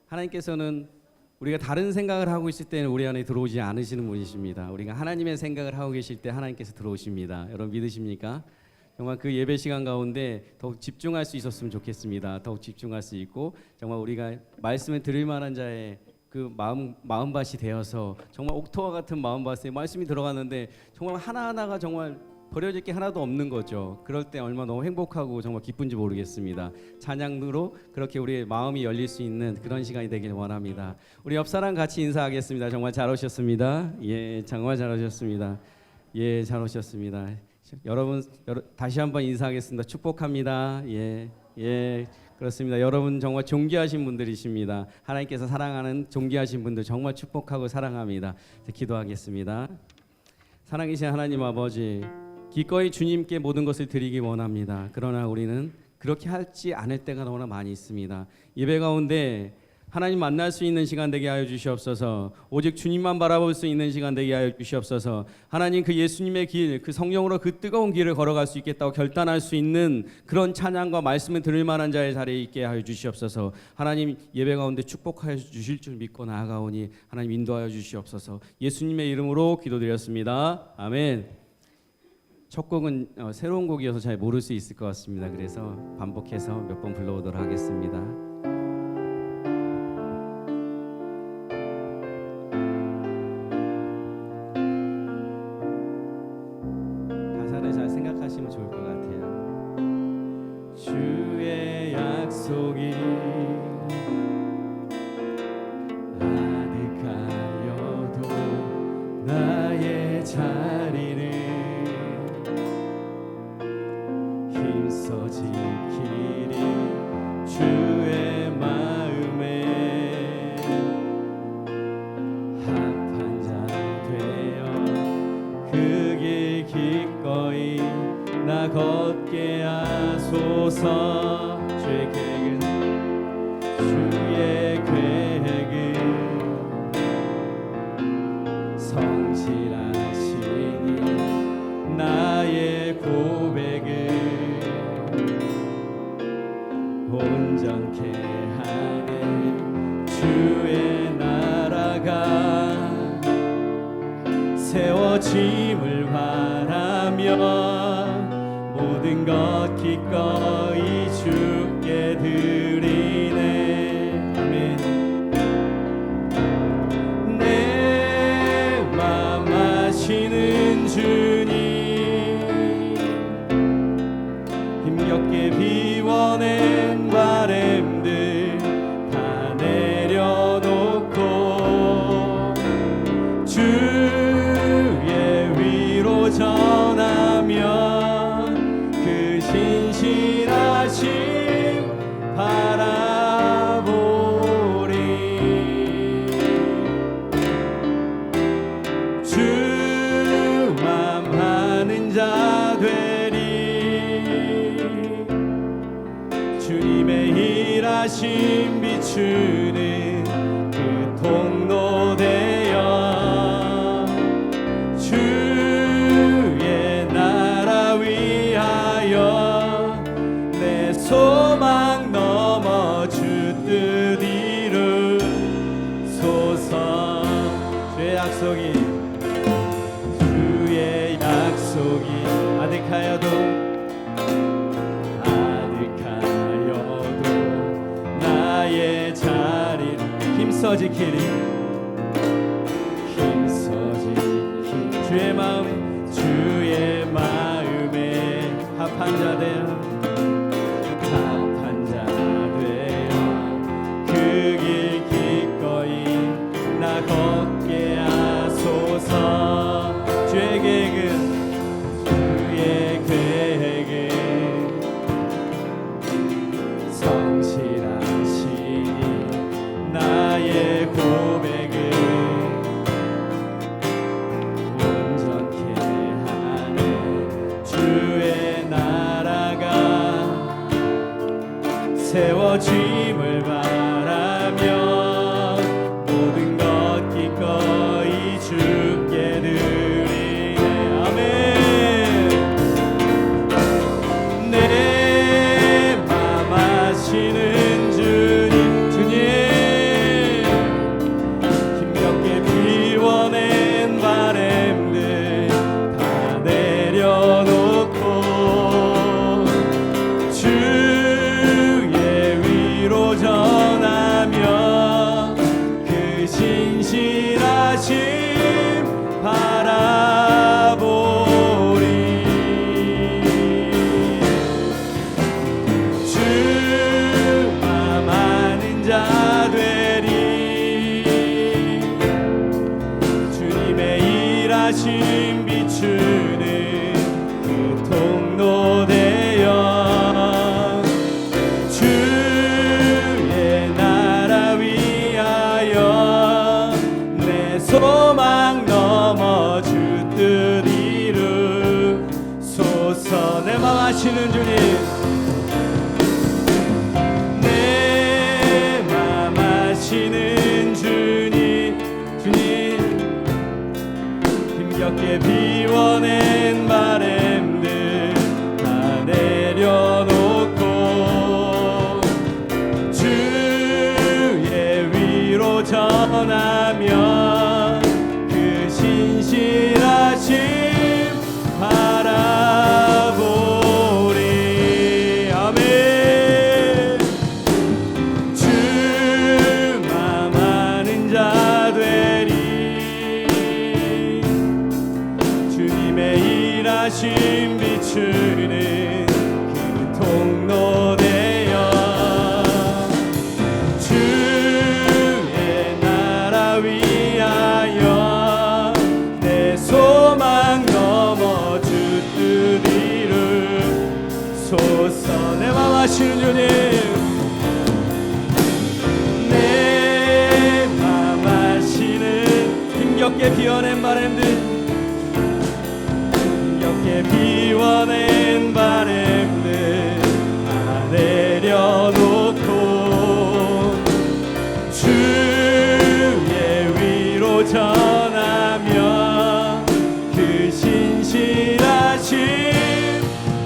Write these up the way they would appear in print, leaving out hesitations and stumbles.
하나님께서는 우리가 다른 생각을 하고 있을 때는 우리 안에 들어오지 않으시는 분이십니다. 우리가 하나님의 생각을 하고 계실 때 하나님께서 들어오십니다. 여러분 믿으십니까? 정말 그 예배 시간 가운데 더욱 집중할 수 있었으면 좋겠습니다. 더욱 집중할 수 있고 정말 우리가 말씀을 들을 만한 자의 그 마음밭이 되어서 정말 옥토와 같은 마음밭에 말씀이 들어가는데 정말 하나하나가 정말 버려질 게 하나도 없는 거죠. 그럴 때 얼마나 너무 행복하고 정말 기쁜지 모르겠습니다. 찬양으로 그렇게 우리의 마음이 열릴 수 있는 그런 시간이 되길 원합니다. 우리 옆 사람 같이 인사하겠습니다. 정말 잘 오셨습니다. 예, 정말 잘 오셨습니다. 예, 잘 오셨습니다. 여러분 다시 한번 인사하겠습니다. 축복합니다. 예, 그렇습니다. 여러분 정말 존귀하신 분들이십니다. 하나님께서 사랑하는 존귀하신 분들 정말 축복하고 사랑합니다. 기도하겠습니다. 사랑이신 하나님 아버지, 기꺼이 주님께 모든 것을 드리기 원합니다. 그러나 우리는 그렇게 하지 않을 때가 너무나 많이 있습니다. 예배 가운데 하나님 만날 수 있는 시간 되게 하여 주시옵소서. 오직 주님만 바라볼 수 있는 시간 되게 하여 주시옵소서. 하나님 그 예수님의 길, 그 성령으로 그 뜨거운 길을 걸어갈 수 있겠다고 결단할 수 있는 그런 찬양과 말씀을 들을 만한 자의 자리에 있게 하여 주시옵소서. 하나님 예배 가운데 축복하여 주실 줄 믿고 나아가오니 하나님 인도하여 주시옵소서. 예수님의 이름으로 기도드렸습니다. 아멘. 첫 곡은 새로운 곡이어서 잘 모를 수 있을 것 같습니다. 그래서 반복해서 몇 번 불러오도록 하겠습니다. 가사를 잘 생각하시면 좋을 것 같아요. 주의 약속이 아득하여도 나의 자리를 힘써 지키리. 주의 마음에 합한 자 되어 그 길 기꺼이 나 걷게 하소서. 주의 계획은 성실하시니 나의 고백을 온전케 하네. 주의 나라가 세워짐을 바라며 모든 것 기꺼이 주께 드리네. 아멘. 내 맘 아시는 주님, 힘겹게 비워낸 바램들 다 내려놓고 주의 위로 전하며 그 신실하심 바라보리. 주만 하는 자 되리. 주님의 일하심 비추는 그 통로 되어 주의 나라 위하여 내 소망 넘어 주 뜻 이루소서. 주의 약속이 아득하여도 나의 자리를 힘써 지키리. 주의 마음에 합한 자 되어 그 길 기꺼이 나 걷게 하소서. 주의 계획은 성실하시니 나의 고백을 온전케 하네. 주의 나라가 세워짐을 바라며 모든 것 기꺼이 주께 드리네. 아멘. 내 맘 아시는 주님, 주의 위로 전하며 그 신실하심 바라보리. 주만 아는 자 되리. 주님의 일하심 비추는 그 통로 되어 주의 나라 위하여 내 소망 넘어 주 뜻 이루소서. 내 맘 아시는 주님, 내 맘 아시는 주님, 힘겹게 비워낸 바램들 다 내려놓고 주의 위로 전하며 그 신실하심 바라보리. 아멘. 주만 아는 자 되리. 주님의 일하심 비추는 그 통로 되어 주의 나라 위하여 내 소망 넘어 주 뜻 이루소서. 내 맘 아시는 주님, 내 맘 아시는 힘겹게 비워낸 바람들, 힘겹게 비워낸 바람들 다 내려놓고 주의 위로 전하며 그 신실하심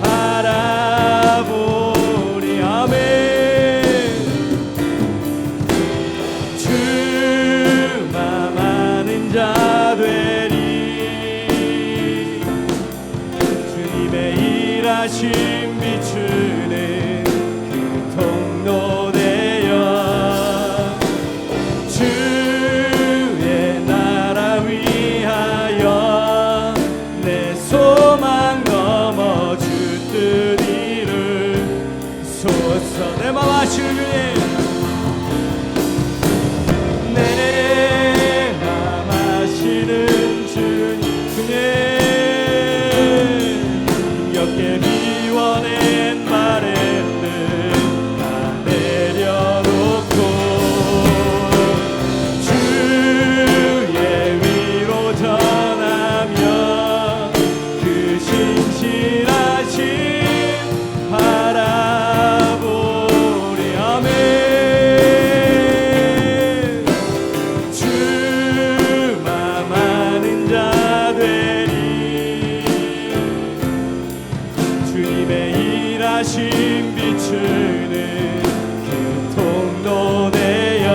바라보리. 아멘. 주만 아는 자 되리. 주님의 일하심 비추는 그 통로 되어 주의 나라 위하여 내 소망 넘어 주 뜻 이루소서. 내 맘 아시는 주님, 내 맘 아시는 주님, 힘겹게 비워낸 바램들 다 내려놓고 주의 위로 전하며 그 신실하심 바라보리. 아멘. 주만 아는 자 되리. 주님의 일하심 비추는 그 통로 되어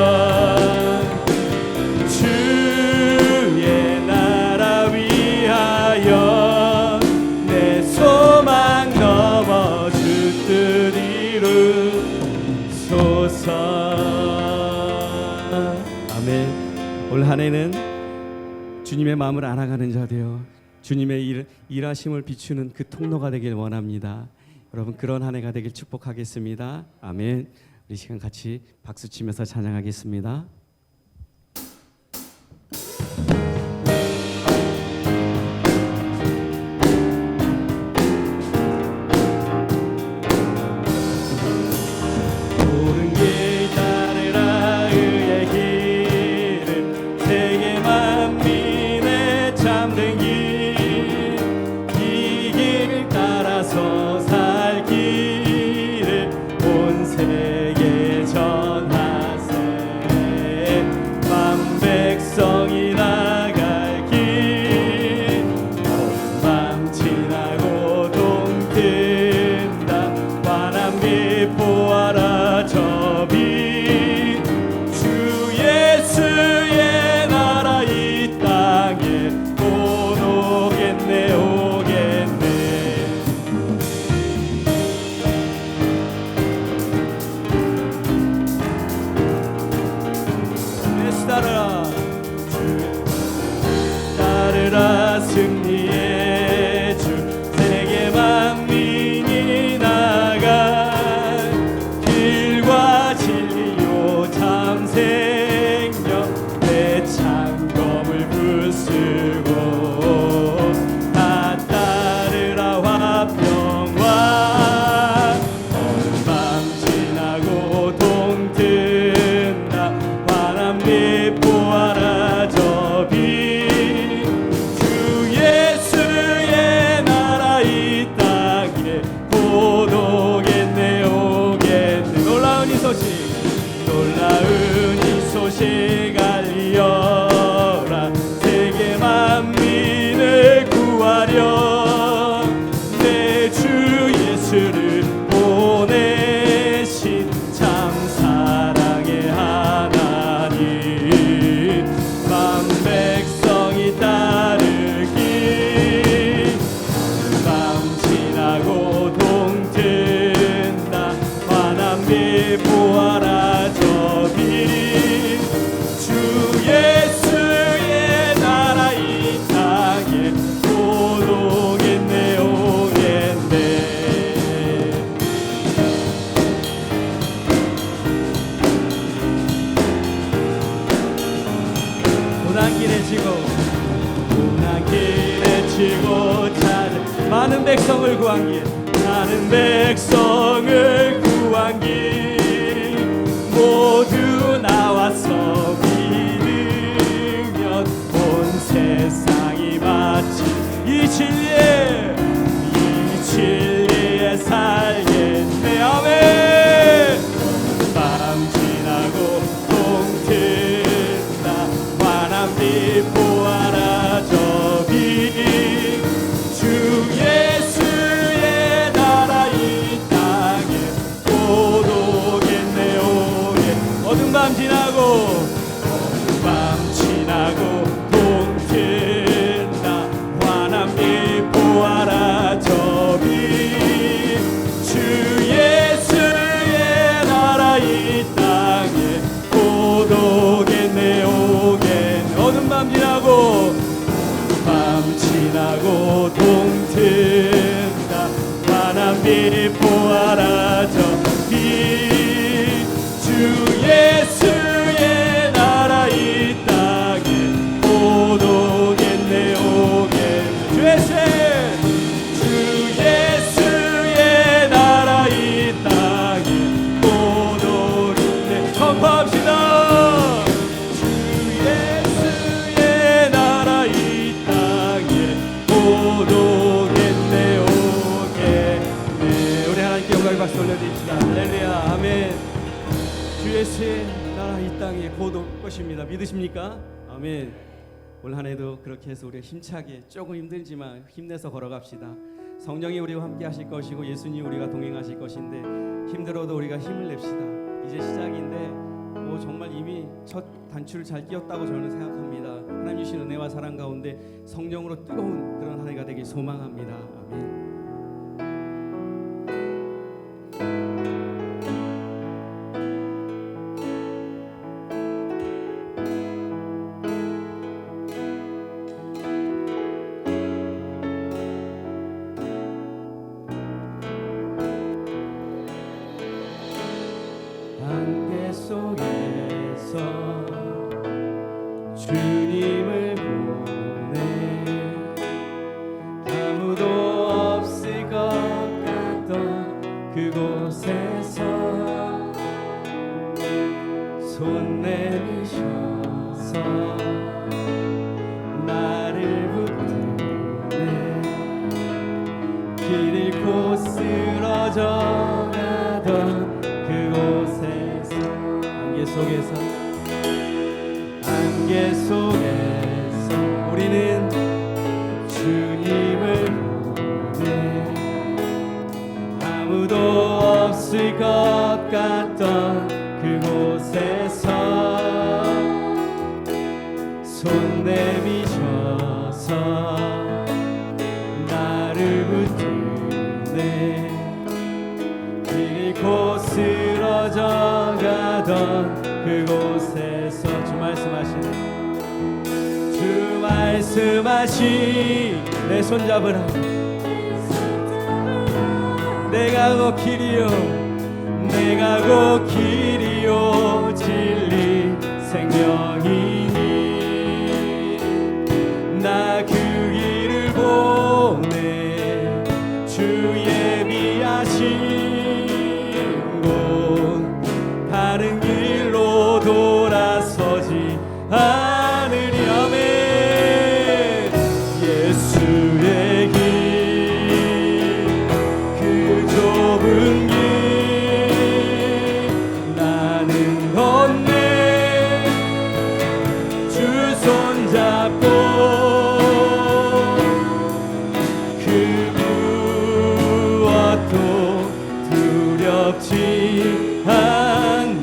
주의 나라 위하여 내 소망 넘어 주 뜻 이루소서. 아멘. 올 한 해는 주님의 마음을 알아가는 자 되어 주님의 일하심을 비추는 그 통로가 되길 원합니다. 여러분, 그런 한 해가 되길 축복하겠습니다. 아멘. 우리 시간 같이 박수 치면서 찬양하겠습니다. 옳은 길 따르라 의의 길을, 세계 만민의 참된 길, 이 길 따라서 살 길을 온 세계 전하세. 놀라운 이 소식 알리어라. 세계 만민을 구하려 내 주 예수를 보내신 참 사랑의 하나님, 만 백성이 따르기 밤 지나고 동튼다. 환한 빛 보아라 저기 주 예수의 나라 이 땅에 곧 오겠네 오겠네. 고난길에 지고 찾은 많은 백성을 구한 길, 많은 백성을 구한 길 모두 나와서 믿으면 온 세상이 마치 이 진리에 살겠네. 아멘. 밤 지나고 동튼다. 환한 빛 보아라 저기 주 예수의 나라 이 땅에 곧 오겠네 오겠네. 어두운 밤 지나고 동튼다. 환한 빛 보아라 저기 주 예수의 나라 이 땅에 곧 오겠네 오겠네. 어두운 밤 지나고 동튼다. 환한 빛 보아라 저기 주 예수의 나라 이 땅에 곧 오겠네 오겠네. 주 예수의 나라 이 땅에 곧 오겠네. 선포합시다. 주 예수의 나라 이 땅에 곧 오겠네 오겠네. 우리 하나님께 영광의 박수 올려드립시다. 할렐루야. 아멘. 주 예수의 나라 이 땅에 곧 올 것입니다. 믿으십니까? 아멘. 올 한 해도 그렇게 해서 우리가 힘차게, 조금 힘들지만 힘내서 걸어갑시다. 성령이 우리와 함께 하실 것이고 예수님이 우리가 동행하실 것인데 힘들어도 우리가 힘을 냅시다. 이제 시작인데 정말 이미 첫 단추를 잘 끼웠다고 저는 생각합니다. 하나님 주신 은혜와 사랑 가운데 성령으로 뜨거운 그런 한 해가 되길 소망합니다. 아멘. 안개 속에서 주님을 보내 아무도 없을 것 같던 그곳에서 손 내미셔서 나를 붙드네. 길 잃고 쓰러져 가던 그곳에서 안개 속에서 우리는 주님을 보내 아무도 없을 것 같던 그곳에서 손 내미셔서 나를 붙드네. 길 잃고 쓰러져 가던 그곳에서 주 말씀하시 내 손잡으라. 내가 곧 길이요 진리 생명이니 나 그 길을 보내 주 예비하신 곳 다른 길로 돌아서지 않으리. 아멘. 예수의 길 그 좁은 길 나 두렵지 않네.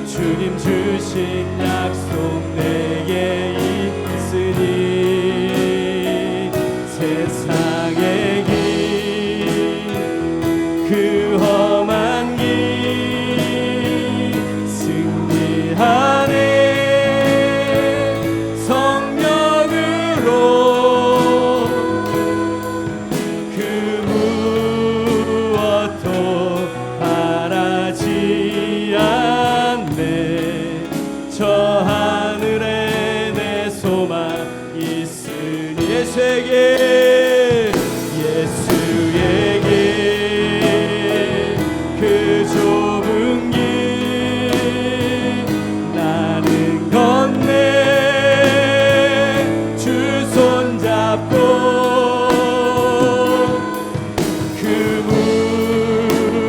주님 주신 약속 내게 있으니 세상의 길 그 험한 길 승리하네. 성령으로 그 무엇도 바라지 않네. 저 하늘에 내 소망 있으니 예수에게 그 좁은 길 나는 건네. 주 손잡고 그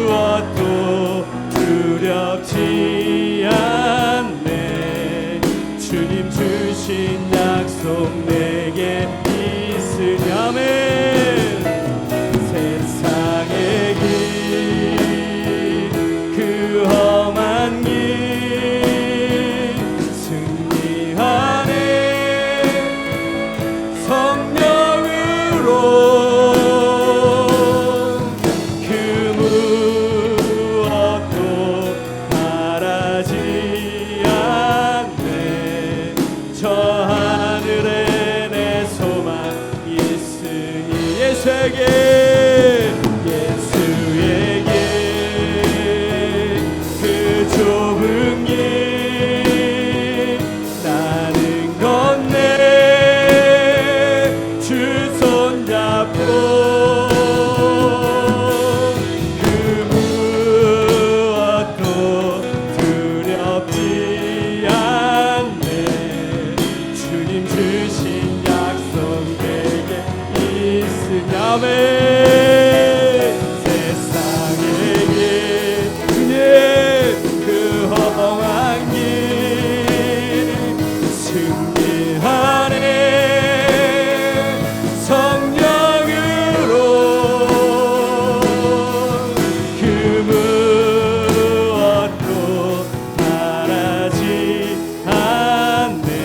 무엇도 두렵지 않네. 주님 주신 약속 내게 있으니 아멘. 세상의 길 그 험한 길 승리하네. 성령으로 그 무엇도 바라지 않네. 저 하늘에 내 소망 있으니 예수에게 그 좁은 길 나는 건네. 주 손잡고 그 무엇도 두렵지 않네. 주님 주신 약속 내게 있으니 아멘. 세상의 길 그 험한 길 승리하네. 성령으로 그 무엇도 바라지 않네.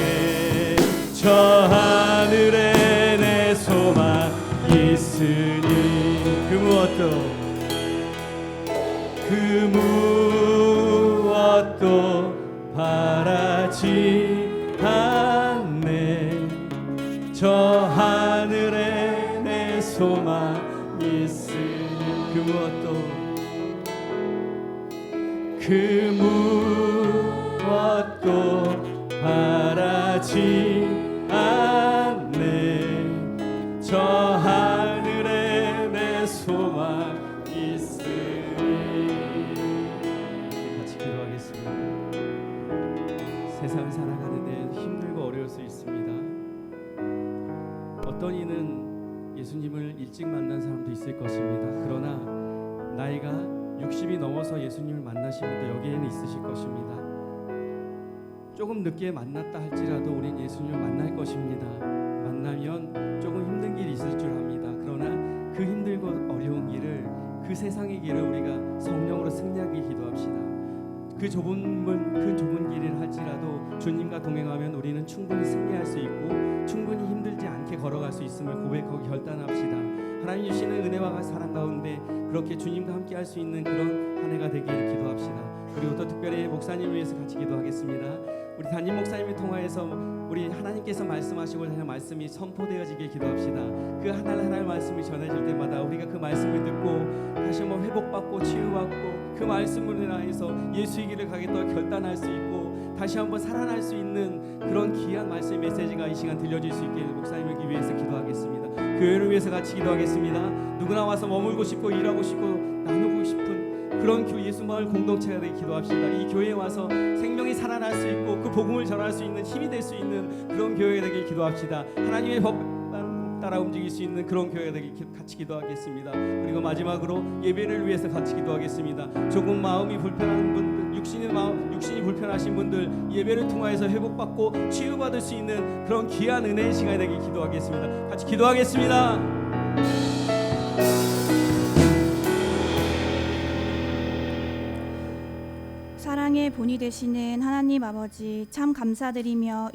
저 하늘에 내 소망 있으니 그 무엇도 바라지 않네. 저 하늘에 내 소망 있으니 그 무엇도 바라지 않네. 저 하늘에 내 소망 있으니. 같이 기도하겠습니다. 세상을 살아가는데 힘들고 어려울 수 있습니다. 어떤 이는 예수님을 일찍 만난 사람도 있을 것입니다. 그러나 나이가 60이 넘어서 예수님을 만나신 분도 여기에는 있으실 것입니다. 조금 늦게 만났다 할지라도 우린 예수님을 만날 것입니다. 만나면 조금 힘든 길이 있을 줄 압니다. 그러나 그 힘들고 어려운 길을, 그 세상의 길을 우리가 성령으로 승리하기 기도합시다. 그 좁은 길을 할지라도 주님과 동행하면 우리는 충분히 승리할 수 있고 충분히 힘들지 않게 걸어갈 수 있음을 고백하고 결단합시다. 하나님 주시는 은혜와 사랑 가운데 그렇게 주님과 함께 할 수 있는 그런 한 해가 되기를 기도합시다. 그리고 또 특별히 목사님을 위해서 같이 기도하겠습니다. 우리 담임 목사님을 통하여서 우리 하나님께서 말씀하시고자 하는 말씀이 선포되어지길 기도합시다. 그 하나하나의 말씀이 전해질 때마다 우리가 그 말씀을 듣고 다시 한번 회복받고 치유받고 그 말씀을 인하여서 예수의 길을 가겠다고 결단할 수 있고 다시 한번 살아날 수 있는 그런 귀한 말씀의 메시지가 이 시간 들려질 수 있게 목사님을 위해서 기도하겠습니다. 교회를 위해서 같이 기도하겠습니다. 누구나 와서 머물고 싶고 일하고 싶고 나누고 싶은 그런 예수마을 공동체가 되기 기도합시다. 이 교회에 와서 생명이 살아날 수 있고 그 복음을 전할 수 있는 힘이 될 수 있는 그런 교회가 되길 기도합시다. 하나님의 법 따라 움직일 수 있는 그런 교회가 되길 같이 기도하겠습니다. 그리고 마지막으로 예배를 위해서 같이 기도하겠습니다. 조금 마음이 불편한 분들, 육신이 불편하신 분들 예배를 통하여서 회복받고 치유받을 수 있는 그런 귀한 은혜의 시간이 되길 기도하겠습니다. 같이 기도하겠습니다. 사랑의 본이 되시는 하나님 아버지, 참 감사드리며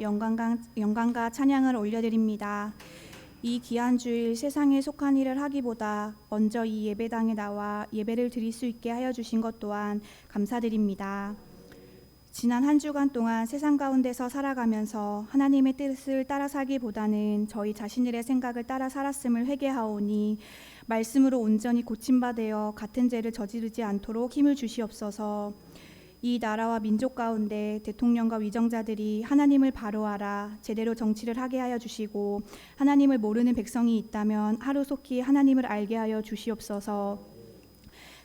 영광과 찬양을 올려드립니다. 이 귀한 주일 세상에 속한 일을 하기보다 먼저 이 예배당에 나와 예배를 드릴 수 있게 하여 주신 것 또한 감사드립니다. 지난 한 주간 동안 세상 가운데서 살아가면서 하나님의 뜻을 따라 살기보다는 저희 자신들의 생각을 따라 살았음을 회개하오니 말씀으로 온전히 고침받아 같은 죄를 저지르지 않도록 힘을 주시옵소서. 이 나라와 민족 가운데 대통령과 위정자들이 하나님을 바로 알아 제대로 정치를 하게 하여 주시고, 하나님을 모르는 백성이 있다면 하루속히 하나님을 알게 하여 주시옵소서.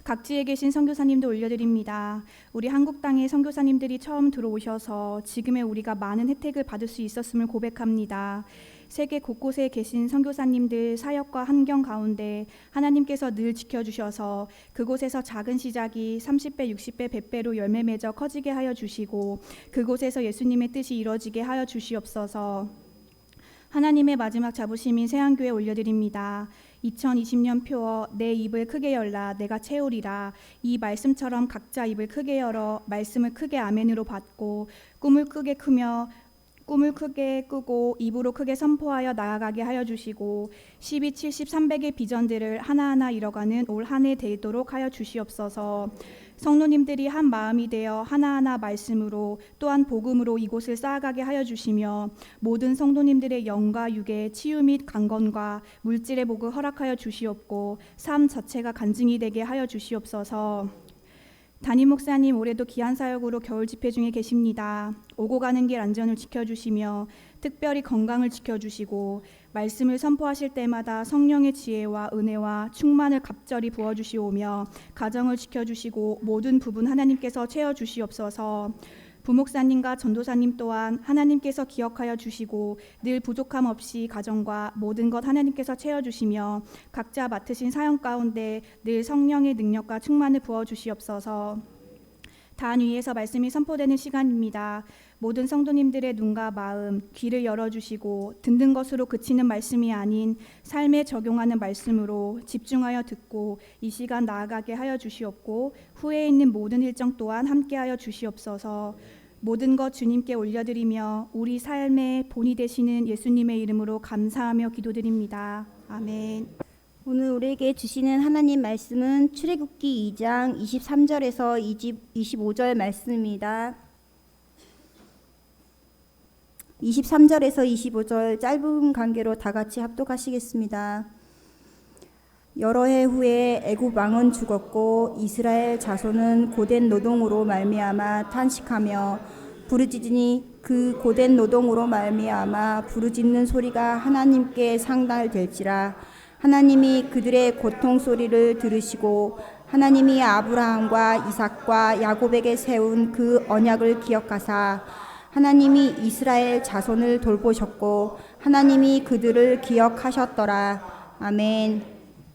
각지에 계신 선교사님도 올려드립니다. 우리 한국 땅에 선교사님들이 처음 들어오셔서 지금의 우리가 많은 혜택을 받을 수 있었음을 고백합니다. 세계 곳곳에 계신 선교사님들 사역과 환경 가운데 하나님께서 늘 지켜주셔서 그곳에서 작은 시작이 30배, 60배, 100배로 열매 맺어 커지게 하여 주시고, 그곳에서 예수님의 뜻이 이루어지게 하여 주시옵소서. 하나님의 마지막 자부심인 새한교회 올려드립니다. 2020년 표어 내 입을 크게 열라 내가 채우리라. 이 말씀처럼 각자 입을 크게 열어 말씀을 크게 아멘으로 받고 꿈을 크게 꾸고 입으로 크게 선포하여 나아가게 하여 주시고 12, 70, 300의 비전들을 하나하나 이뤄가는 올 한 해 되도록 하여 주시옵소서. 성도님들이 한 마음이 되어 하나하나 말씀으로 또한 복음으로 이곳을 쌓아가게 하여 주시며 모든 성도님들의 영과 육의 치유 및 강건과 물질의 복을 허락하여 주시옵고 삶 자체가 간증이 되게 하여 주시옵소서. 담임 목사님 올해도 귀한 사역으로 겨울 집회 중에 계십니다. 오고 가는 길 안전을 지켜주시며 특별히 건강을 지켜주시고 말씀을 선포하실 때마다 성령의 지혜와 은혜와 충만을 갑절히 부어주시오며 가정을 지켜주시고 모든 부분 하나님께서 채워주시옵소서. 부목사님과 전도사님 또한 하나님께서 기억하여 주시고 늘 부족함 없이 가정과 모든 것 하나님께서 채워주시며 각자 맡으신 사역 가운데 늘 성령의 능력과 충만을 부어주시옵소서. 단 위에서 말씀이 선포되는 시간입니다. 모든 성도님들의 눈과 마음, 귀를 열어주시고 듣는 것으로 그치는 말씀이 아닌 삶에 적용하는 말씀으로 집중하여 듣고 이 시간 나아가게 하여 주시옵고 후에 있는 모든 일정 또한 함께하여 주시옵소서. 모든 것 주님께 올려드리며 우리 삶의 본이 되시는 예수님의 이름으로 감사하며 기도드립니다. 아멘. 오늘 우리에게 주시는 하나님 말씀은 출애굽기 2장 23절에서 25절 말씀입니다. 23절에서 25절 짧은 관계로 다 같이 합독하시겠습니다. 여러 해 후에 애굽 왕은 죽었고 이스라엘 자손은 고된 노동으로 말미암아 탄식하며 부르짖으니 그 고된 노동으로 말미암아 부르짖는 소리가 하나님께 상달될지라. 하나님이 그들의 고통 소리를 들으시고 하나님이 아브라함과 이삭과 야곱에게 세운 그 언약을 기억하사 하나님이 이스라엘 자손을 돌보셨고 하나님이 그들을 기억하셨더라. 아멘.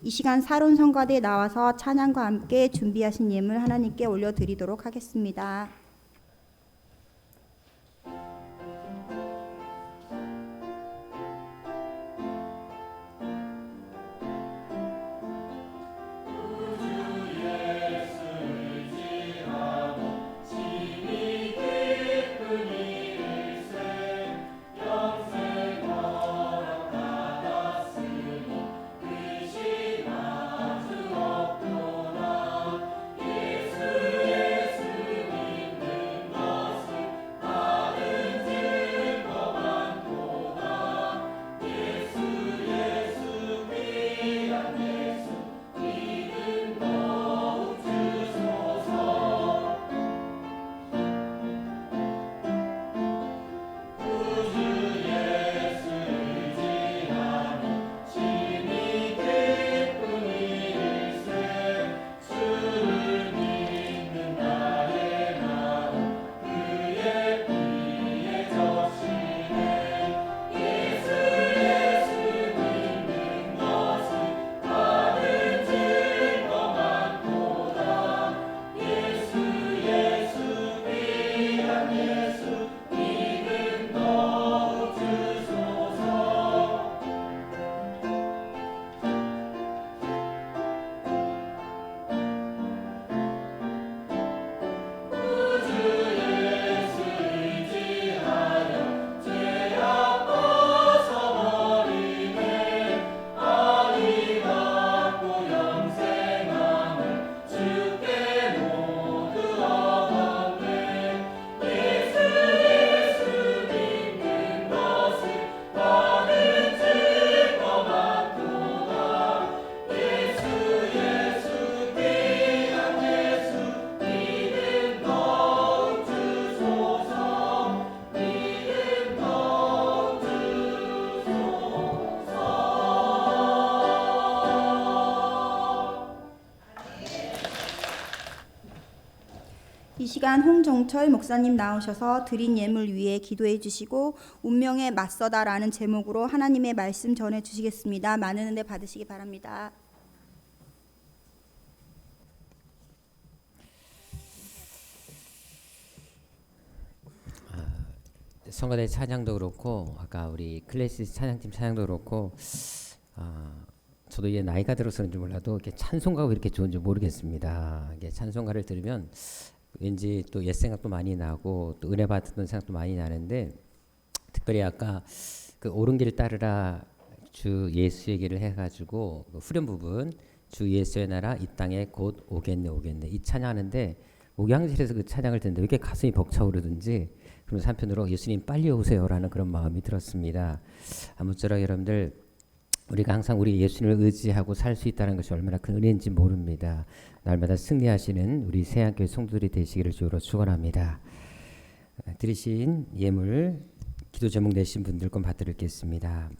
이 시간 사론 성가대에 나와서 찬양과 함께 준비하신 예물 하나님께 올려드리도록 하겠습니다. 이 시간 홍종철 목사님 나오셔서 드린 예물 위에 기도해 주시고 운명에 맞서다라는 제목으로 하나님의 말씀 전해 주시겠습니다. 많은 은혜 받으시기 바랍니다. 성가대 찬양도 그렇고 아까 우리 클래식 찬양팀 찬양도 그렇고 저도 이제 나이가 들어서는지 몰라도 이렇게 찬송가가 왜 이렇게 좋은지 모르겠습니다. 이게 찬송가를 들으면 왠지 또 옛 생각도 많이 나고 또 은혜 받았던 생각도 많이 나는데 특별히 아까 그 옳은 길 따르라 주 예수 얘기를 해가지고 그 후렴 부분 주 예수의 나라 이 땅에 곧 오겠네 오겠네 이 찬양하는데 목양실에서 그 찬양을 듣는데 왜 이렇게 가슴이 벅차오르든지 그러면서 한편으로 예수님 빨리 오세요라는 그런 마음이 들었습니다. 아무쪼록 여러분들 우리가 항상 우리 예수님을 의지하고 살 수 있다는 것이 얼마나 큰 은혜인지 모릅니다. 날마다 승리하시는 우리 새학교의 성도들이 되시기를 주로 축원합니다. 드리신 예물 기도 제목 내신 분들 건 받드리겠습니다.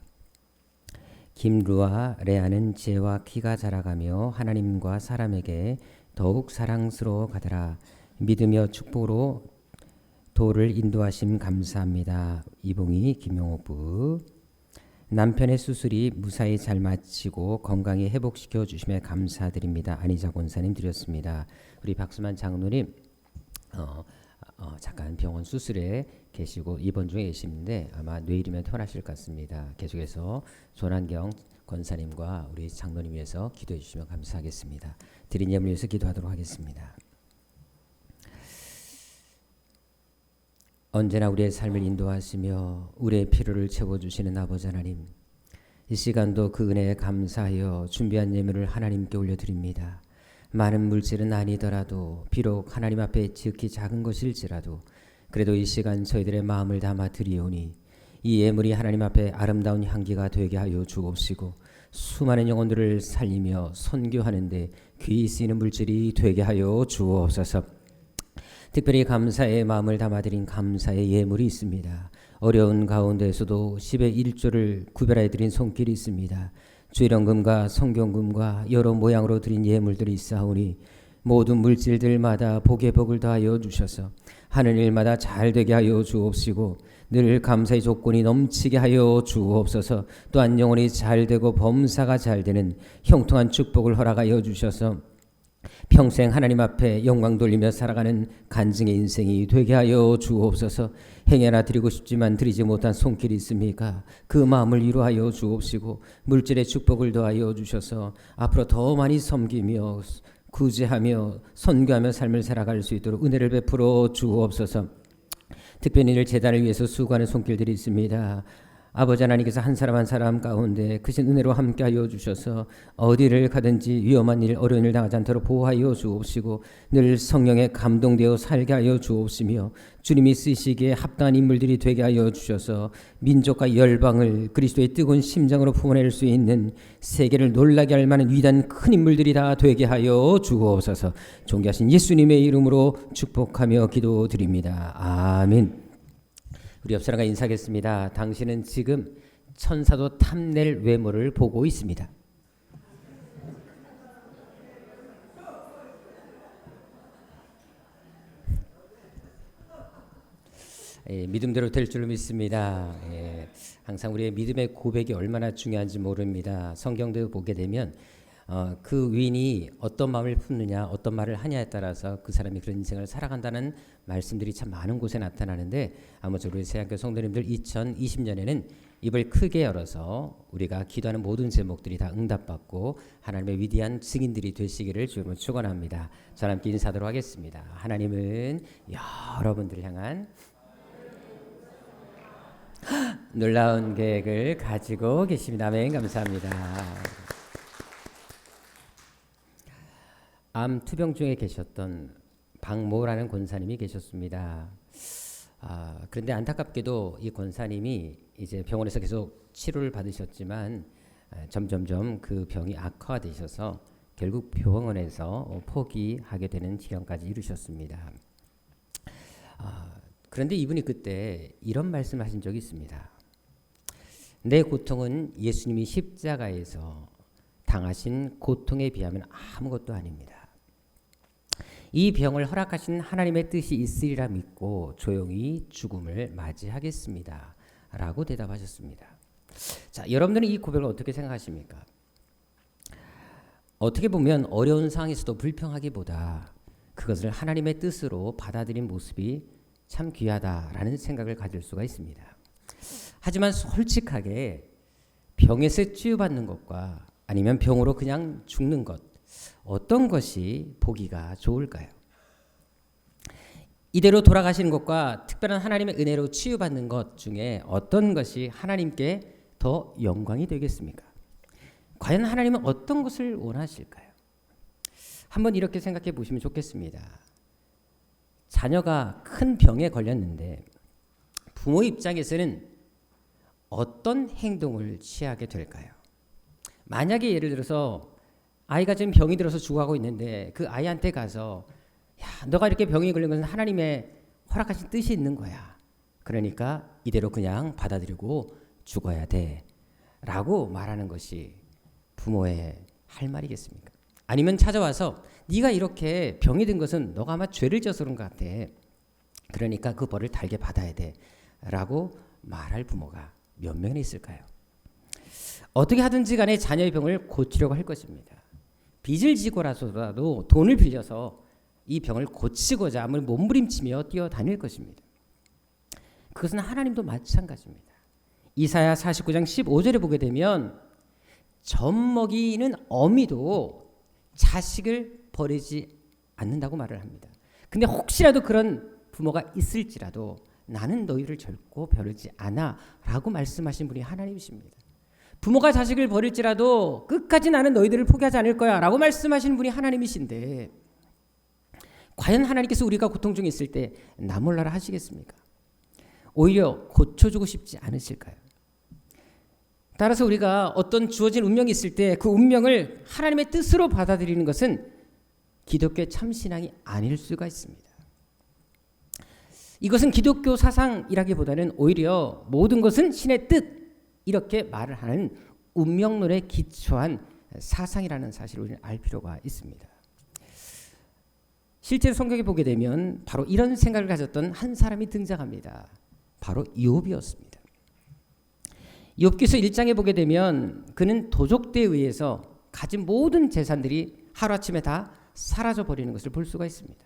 김루아 레아는 지혜와 키가 자라가며 하나님과 사람에게 더욱 사랑스러워 가더라. 믿으며 축복으로 도를 인도하심 감사합니다. 이봉희 김용옥부. 남편의 수술이 무사히 잘 마치고 건강히 회복시켜 주심에 감사드립니다. 안희자 권사님 드렸습니다. 우리 박수만 장로님 잠깐 병원 수술에 계시고 입원 중에 계시는데 아마 내일이면 퇴원하실 것 같습니다. 계속해서 손한경 권사님과 우리 장로님 위해서 기도해 주시면 감사하겠습니다. 드린 예물 위해서 기도하도록 하겠습니다. 언제나 우리의 삶을 인도하시며 우리의 필요를 채워주시는 아버지 하나님, 이 시간도 그 은혜에 감사하여 준비한 예물을 하나님께 올려드립니다. 많은 물질은 아니더라도 비록 하나님 앞에 지극히 작은 것일지라도 그래도 이 시간 저희들의 마음을 담아 드리오니 이 예물이 하나님 앞에 아름다운 향기가 되게 하여 주옵시고 수많은 영혼들을 살리며 선교하는 데 귀히 쓰이는 물질이 되게 하여 주옵소서. 특별히 감사의 마음을 담아드린 감사의 예물이 있습니다. 어려운 가운데에서도 10의 1조를 구별해 드린 손길이 있습니다. 주일원금과 성경금과 여러 모양으로 드린 예물들이 있사오니 모든 물질들마다 복의 복을 더하여 주셔서 하는 일마다 잘 되게 하여 주옵시고 늘 감사의 조건이 넘치게 하여 주옵소서. 또한 영혼이 잘 되고 범사가 잘 되는 형통한 축복을 허락하여 주셔서 평생 하나님 앞에 영광 돌리며 살아가는 간증의 인생이 되게 하여 주옵소서. 행여나 드리고 싶지만 드리지 못한 손길이 있습니까? 그 마음을 이루하여 주옵시고 물질의 축복을 더하여 주셔서 앞으로 더 많이 섬기며 구제하며 선교하며 삶을 살아갈 수 있도록 은혜를 베풀어 주옵소서. 특별히 이를 재단을 위해서 수고하는 손길들이 있습니다. 아버지 하나님께서 한 사람 한 사람 가운데 크신 은혜로 함께하여 주셔서 어디를 가든지 위험한 일 어려운 일 당하지 않도록 보호하여 주옵시고 늘 성령에 감동되어 살게 하여 주옵시며 주님이 쓰시기에 합당한 인물들이 되게 하여 주셔서 민족과 열방을 그리스도의 뜨거운 심장으로 품어낼 수 있는 세계를 놀라게 할 만한 위대한 큰 인물들이 다 되게 하여 주옵소서. 존귀하신 예수님의 이름으로 축복하며 기도드립니다. 아멘. 우리 옆 사람과 인사하겠습니다. 당신은 지금 천사도 탐낼 외모를 보고 있습니다. 믿음대로 될 줄로 믿습니다. 항상 우리의 믿음의 고백이 얼마나 중요한지 모릅니다. 성경도 보게 되면 그 위인이 어떤 마음을 품느냐 어떤 말을 하냐에 따라서 그 사람이 그런 인생을 살아간다는 말씀들이 참 많은 곳에 나타나는데 아무쪼록 우리 새학교 성도님들 2020년에는 입을 크게 열어서 우리가 기도하는 모든 제목들이 다 응답받고 하나님의 위대한 증인들이 되시기를 주님으로 축원합니다. 저와 함께 인사하도록 하겠습니다. 하나님은 여러분들을 향한 놀라운 계획을 가지고 계십니다. 아멘. 감사합니다. 암 투병 중에 계셨던 박모라는 권사님이 계셨습니다. 그런데 안타깝게도 이 권사님이 이제 병원에서 계속 치료를 받으셨지만 점점점 그 병이 악화가 되셔서 결국 병원에서 포기하게 되는 지경까지 이르셨습니다. 그런데 이분이 그때 이런 말씀을 하신 적이 있습니다. 내 고통은 예수님이 십자가에서 당하신 고통에 비하면 아무것도 아닙니다. 이 병을 허락하신 하나님의 뜻이 있으리라 믿고 조용히 죽음을 맞이하겠습니다. 라고 대답하셨습니다. 자, 여러분들은 이 고백을 어떻게 생각하십니까? 어떻게 보면 어려운 상황에서도 불평하기보다 그것을 하나님의 뜻으로 받아들인 모습이 참 귀하다라는 생각을 가질 수가 있습니다. 하지만 솔직하게 병에서 치유받는 것과 아니면 병으로 그냥 죽는 것, 어떤 것이 보기가 좋을까요? 이대로 돌아가시는 것과 특별한 하나님의 은혜로 치유받는 것 중에 어떤 것이 하나님께 더 영광이 되겠습니까? 과연 하나님은 어떤 것을 원하실까요? 한번 이렇게 생각해 보시면 좋겠습니다. 자녀가 큰 병에 걸렸는데 부모 입장에서는 어떤 행동을 취하게 될까요? 만약에 예를 들어서 아이가 지금 병이 들어서 죽어가고 있는데 그 아이한테 가서 야, 너가 이렇게 병이 걸린 것은 하나님의 허락하신 뜻이 있는 거야. 그러니까 이대로 그냥 받아들이고 죽어야 돼. 라고 말하는 것이 부모의 할 말이겠습니까? 아니면 찾아와서 네가 이렇게 병이 든 것은 너가 아마 죄를 져서 그런 것 같아. 그러니까 그 벌을 달게 받아야 돼. 라고 말할 부모가 몇 명이나 있을까요? 어떻게 하든지 간에 자녀의 병을 고치려고 할 것입니다. 빚을 지고라도 돈을 빌려서 이 병을 고치고자 몸부림치며 뛰어다닐 것입니다. 그것은 하나님도 마찬가지입니다. 이사야 49장 15절에 보게 되면 젖먹이는 어미도 자식을 버리지 않는다고 말을 합니다. 근데 혹시라도 그런 부모가 있을지라도 나는 너희를 결코 버리지 않아 라고 말씀하신 분이 하나님이십니다. 부모가 자식을 버릴지라도 끝까지 나는 너희들을 포기하지 않을 거야 라고 말씀하시는 분이 하나님이신데 과연 하나님께서 우리가 고통 중에 있을 때 나 몰라라 하시겠습니까? 오히려 고쳐주고 싶지 않으실까요? 따라서 우리가 어떤 주어진 운명이 있을 때 그 운명을 하나님의 뜻으로 받아들이는 것은 기독교의 참신앙이 아닐 수가 있습니다. 이것은 기독교 사상이라기보다는 오히려 모든 것은 신의 뜻 이렇게 말을 하는 운명론에 기초한 사상이라는 사실을 우리는 알 필요가 있습니다. 실제로 성경에 보게 되면 바로 이런 생각을 가졌던 한 사람이 등장합니다. 바로 욥이었습니다. 욥기서 1장에 보게 되면 그는 도적대에 의해서 가진 모든 재산들이 하루아침에 다 사라져 버리는 것을 볼 수가 있습니다.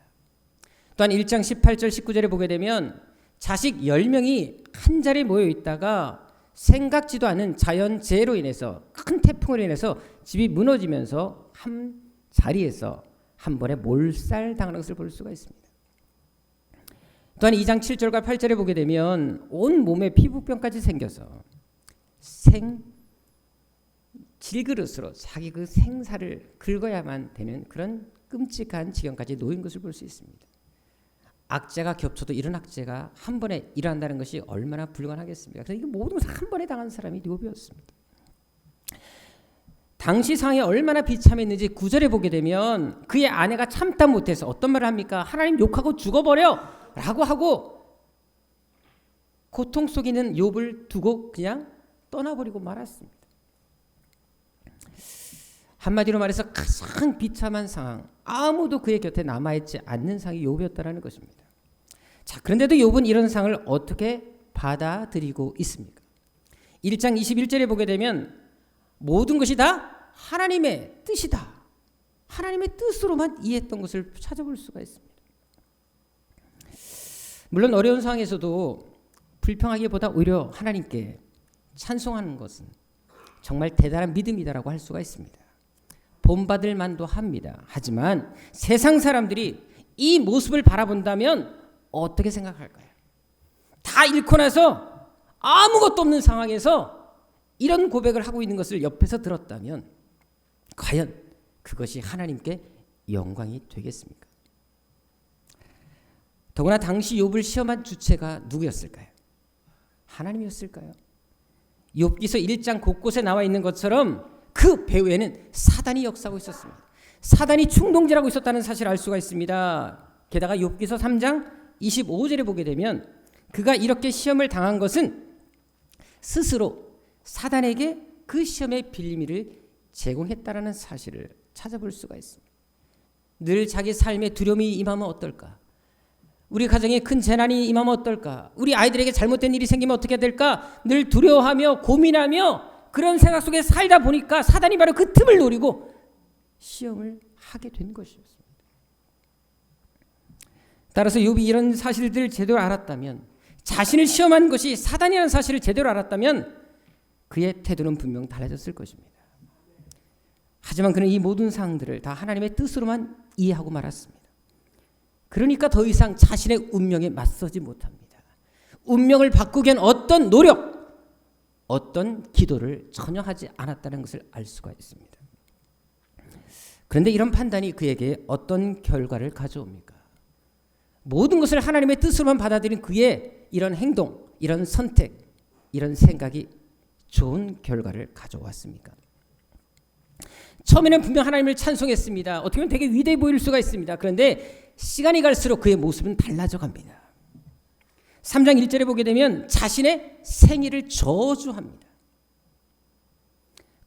또한 1장 18절 19절에 보게 되면 자식 10명이 한 자리에 모여 있다가 생각지도 않은 자연재해로 인해서 큰 태풍으로 인해서 집이 무너지면서 한 자리에서 한 번에 몰살당하는 것을 볼 수가 있습니다. 또한 2장 7절과 8절에 보게 되면 온 몸에 피부병까지 생겨서 질그릇으로 자기 그 생사를 긁어야만 되는 그런 끔찍한 지경까지 놓인 것을 볼 수 있습니다. 악재가 겹쳐도 이런 악재가 한 번에 일어난다는 것이 얼마나 불가능하겠습니까? 그래서 이게 모든 것을 한 번에 당한 사람이 욥이었습니다. 당시 상황이 얼마나 비참했는지 9절에 보게 되면 그의 아내가 참다 못해서 어떤 말을 합니까? 하나님 욕하고 죽어버려! 라고 하고 고통 속에 있는 욥을 두고 그냥 떠나버리고 말았습니다. 한마디로 말해서 가장 비참한 상황, 아무도 그의 곁에 남아있지 않는 상황이 욥이었다는 것입니다. 자, 그런데도 욥은 이런 상황을 어떻게 받아들이고 있습니까? 1장 21절에 보게 되면 모든 것이 다 하나님의 뜻이다. 하나님의 뜻으로만 이해했던 것을 찾아볼 수가 있습니다. 물론 어려운 상황에서도 불평하기보다 오히려 하나님께 찬송하는 것은 정말 대단한 믿음이다라고 할 수가 있습니다. 본받을 만도 합니다. 하지만 세상 사람들이 이 모습을 바라본다면 어떻게 생각할까요? 다 잃고 나서 아무것도 없는 상황에서 이런 고백을 하고 있는 것을 옆에서 들었다면 과연 그것이 하나님께 영광이 되겠습니까? 더구나 당시 욥을 시험한 주체가 누구였을까요? 하나님이었을까요? 욥기서 1장 곳곳에 나와 있는 것처럼 그 배후에는 사단이 역사하고 있었습니다. 사단이 충동질하고 있었다는 사실을 알 수가 있습니다. 게다가 욥기서 3장 25절에 보게 되면 그가 이렇게 시험을 당한 것은 스스로 사단에게 그 시험의 빌미를 제공했다라는 사실을 찾아볼 수가 있습니다. 늘 자기 삶에 두려움이 임하면 어떨까? 우리 가정에 큰 재난이 임하면 어떨까? 우리 아이들에게 잘못된 일이 생기면 어떻게 될까? 늘 두려워하며 고민하며 그런 생각 속에 살다 보니까 사단이 바로 그 틈을 노리고 시험을 하게 된 것이었습니다. 따라서 욥이 이런 사실들을 제대로 알았다면, 자신을 시험한 것이 사단이라는 사실을 제대로 알았다면 그의 태도는 분명 달라졌을 것입니다. 하지만 그는 이 모든 사항들을 다 하나님의 뜻으로만 이해하고 말았습니다. 그러니까 더 이상 자신의 운명에 맞서지 못합니다. 운명을 바꾸기 위한 어떤 노력, 어떤 기도를 전혀 하지 않았다는 것을 알 수가 있습니다. 그런데 이런 판단이 그에게 어떤 결과를 가져옵니까? 모든 것을 하나님의 뜻으로만 받아들인 그의 이런 행동, 이런 선택, 이런 생각이 좋은 결과를 가져왔습니까? 처음에는 분명 하나님을 찬송했습니다. 어떻게 보면 되게 위대해 보일 수가 있습니다. 그런데 시간이 갈수록 그의 모습은 달라져 갑니다. 3장 1절에 보게 되면 자신의 생일을 저주합니다.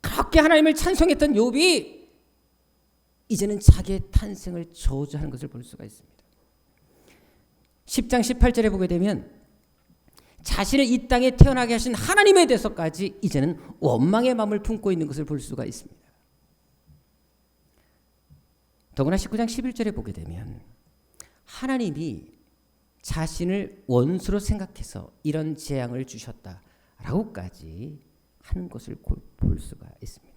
그렇게 하나님을 찬송했던 욥이 이제는 자기의 탄생을 저주하는 것을 볼 수가 있습니다. 10장 18절에 보게 되면 자신을 이 땅에 태어나게 하신 하나님에 대해서까지 이제는 원망의 마음을 품고 있는 것을 볼 수가 있습니다. 더구나 19장 11절에 보게 되면 하나님이 자신을 원수로 생각해서 이런 재앙을 주셨다라고까지 하는 것을 볼 수가 있습니다.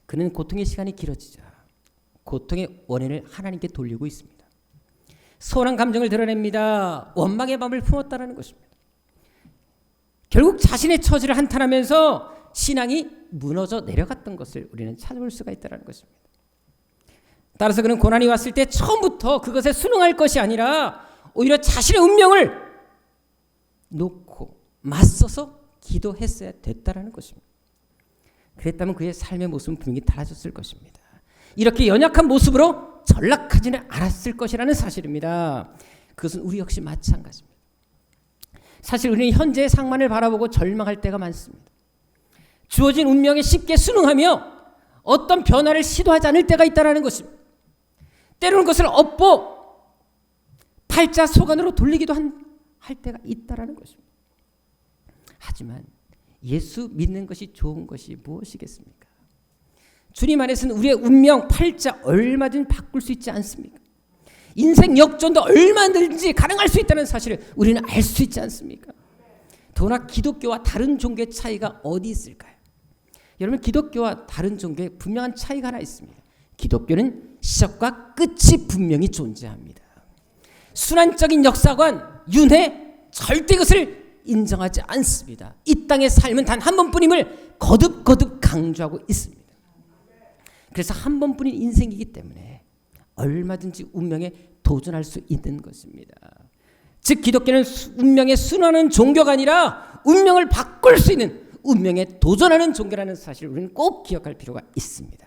그는 고통의 시간이 길어지자 고통의 원인을 하나님께 돌리고 있습니다. 서운한 감정을 드러냅니다. 원망의 마음을 품었다는 것입니다. 결국 자신의 처지를 한탄하면서 신앙이 무너져 내려갔던 것을 우리는 찾아볼 수가 있다는 것입니다. 따라서 그는 고난이 왔을 때 처음부터 그것에 순응할 것이 아니라 오히려 자신의 운명을 놓고 맞서서 기도했어야 됐다는 것입니다. 그랬다면 그의 삶의 모습은 분명히 달라졌을 것입니다. 이렇게 연약한 모습으로 전락하지는 않았을 것이라는 사실입니다. 그것은 우리 역시 마찬가지입니다. 사실 우리는 현재의 상황을 바라보고 절망할 때가 많습니다. 주어진 운명에 쉽게 순응하며 어떤 변화를 시도하지 않을 때가 있다는 것입니다. 때로는 그것을 업보 팔자소관으로 돌리기도 할 때가 있다는 것입니다. 하지만 예수 믿는 것이 좋은 것이 무엇이겠습니까? 주님 안에서는 우리의 운명 팔자 얼마든지 바꿀 수 있지 않습니까? 인생 역전도 얼마든지 가능할 수 있다는 사실을 우리는 알 수 있지 않습니까? 더구나 기독교와 다른 종교의 차이가 어디 있을까요? 여러분, 기독교와 다른 종교에 분명한 차이가 하나 있습니다. 기독교는 시작과 끝이 분명히 존재합니다. 순환적인 역사관, 윤회, 절대 그것을 인정하지 않습니다. 이 땅의 삶은 단 한 번뿐임을 거듭거듭 강조하고 있습니다. 그래서 한 번뿐인 인생이기 때문에 얼마든지 운명에 도전할 수 있는 것입니다. 즉 기독교는 운명에 순환하는 종교가 아니라 운명을 바꿀 수 있는 운명에 도전하는 종교라는 사실을 우리는 꼭 기억할 필요가 있습니다.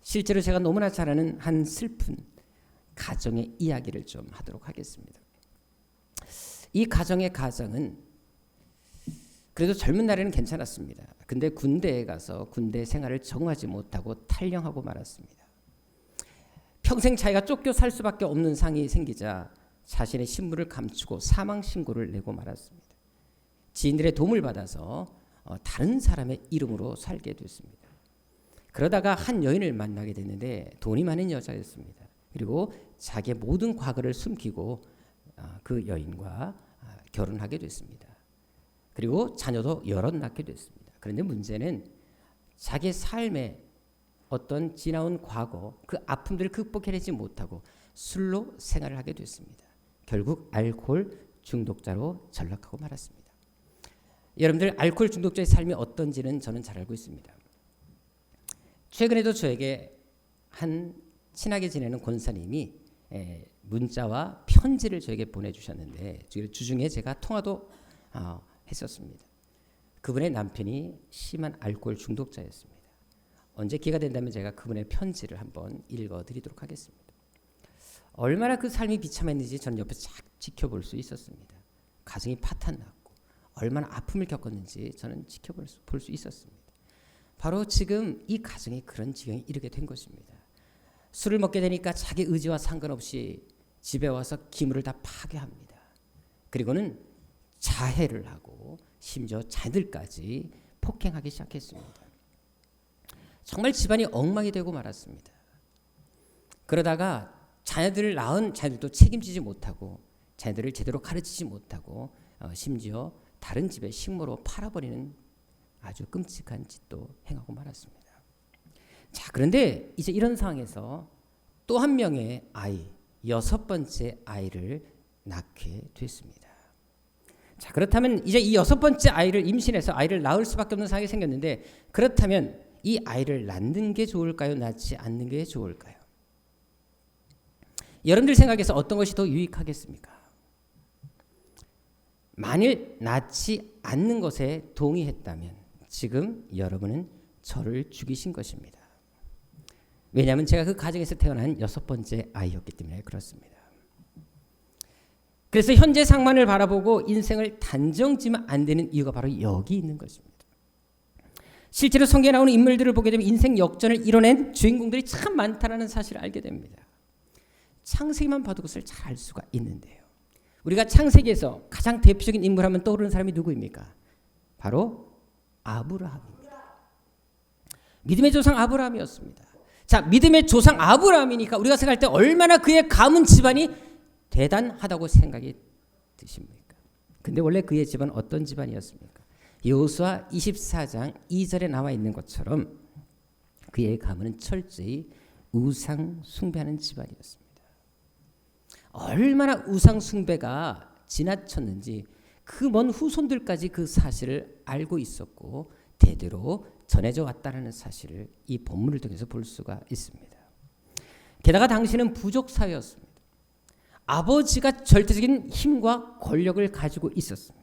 실제로 제가 너무나 잘 아는 한 슬픈 가정의 이야기를 좀 하도록 하겠습니다. 이 가정의 가정은 그래도 젊은 날에는 괜찮았습니다. 근데 군대에 가서 군대 생활을 적응하지 못하고 탈영하고 말았습니다. 평생 자기가 쫓겨 살 수밖에 없는 상황이 생기자 자신의 신분을 감추고 사망 신고를 내고 말았습니다. 지인들의 도움을 받아서 다른 사람의 이름으로 살게 됐습니다. 그러다가 한 여인을 만나게 됐는데 돈이 많은 여자였습니다. 그리고 자기의 모든 과거를 숨기고 그 여인과 결혼하게 됐습니다. 그리고 자녀도 여럿 낳게 됐습니다. 그런데 문제는 자기의 삶에 어떤 지나온 과거, 그 아픔들을 극복해내지 못하고 술로 생활을 하게 됐습니다. 결국 알코올 중독자로 전락하고 말았습니다. 여러분들, 알코올 중독자의 삶이 어떤지는 저는 잘 알고 있습니다. 최근에도 저에게 한 친하게 지내는 권사님이 문자와 편지를 저에게 보내주셨는데 주중에 제가 통화도 했었습니다. 그분의 남편이 심한 알코올 중독자였습니다. 언제 기회가 된다면 제가 그분의 편지를 한번 읽어드리도록 하겠습니다. 얼마나 그 삶이 비참했는지 저는 옆에서 지켜볼 수 있었습니다. 가정이 파탄났고 얼마나 아픔을 겪었는지 저는 볼 수 있었습니다. 바로 지금 이 가정이 그런 지경에 이르게 된 것입니다. 술을 먹게 되니까 자기 의지와 상관없이 집에 와서 기물을 다 파괴합니다. 그리고는 자해를 하고 심지어 자들까지 폭행하기 시작했습니다. 정말 집안이 엉망이 되고 말았습니다. 그러다가 자녀들을 낳은 자녀들도 책임지지 못하고 자녀들을 제대로 가르치지 못하고 심지어 다른 집의 식모로 팔아버리는 아주 끔찍한 짓도 행하고 말았습니다. 자, 그런데 이제 이런 상황에서 또 한 명의 아이, 6번째 아이를 낳게 됐습니다. 자, 그렇다면 이제 이 6번째 아이를 임신해서 아이를 낳을 수밖에 없는 상황이 생겼는데, 그렇다면 이 아이를 낳는 게 좋을까요? 낳지 않는 게 좋을까요? 여러분들 생각에서 어떤 것이 더 유익하겠습니까? 만일 낳지 않는 것에 동의했다면 지금 여러분은 저를 죽이신 것입니다. 왜냐하면 제가 그 가정에서 태어난 6번째 아이였기 때문에 그렇습니다. 그래서 현재 상황을 바라보고 인생을 단정지면 안 되는 이유가 바로 여기 있는 것입니다. 실제로 성경에 나오는 인물들을 보게 되면 인생 역전을 이뤄낸 주인공들이 참 많다는 사실을 알게 됩니다. 창세기만 봐도 그것을 잘 알 수가 있는데요. 우리가 창세기에서 가장 대표적인 인물 하면 떠오르는 사람이 누구입니까? 바로 아브라함입니다. 믿음의 조상 아브라함이었습니다. 자, 믿음의 조상 아브라함이니까 우리가 생각할 때 얼마나 그의 가문 집안이 대단하다고 생각이 드십니까? 근데 원래 그의 집안은 어떤 집안이었습니까? 여호수아 24장 2절에 나와 있는 것처럼 그의 가문은 철저히 우상 숭배하는 집안이었습니다. 얼마나 우상 숭배가 지나쳤는지 그 먼 후손들까지 그 사실을 알고 있었고 대대로 전해져 왔다는 사실을 이 본문을 통해서 볼 수가 있습니다. 게다가 당시는 부족 사회였습니다. 아버지가 절대적인 힘과 권력을 가지고 있었습니다.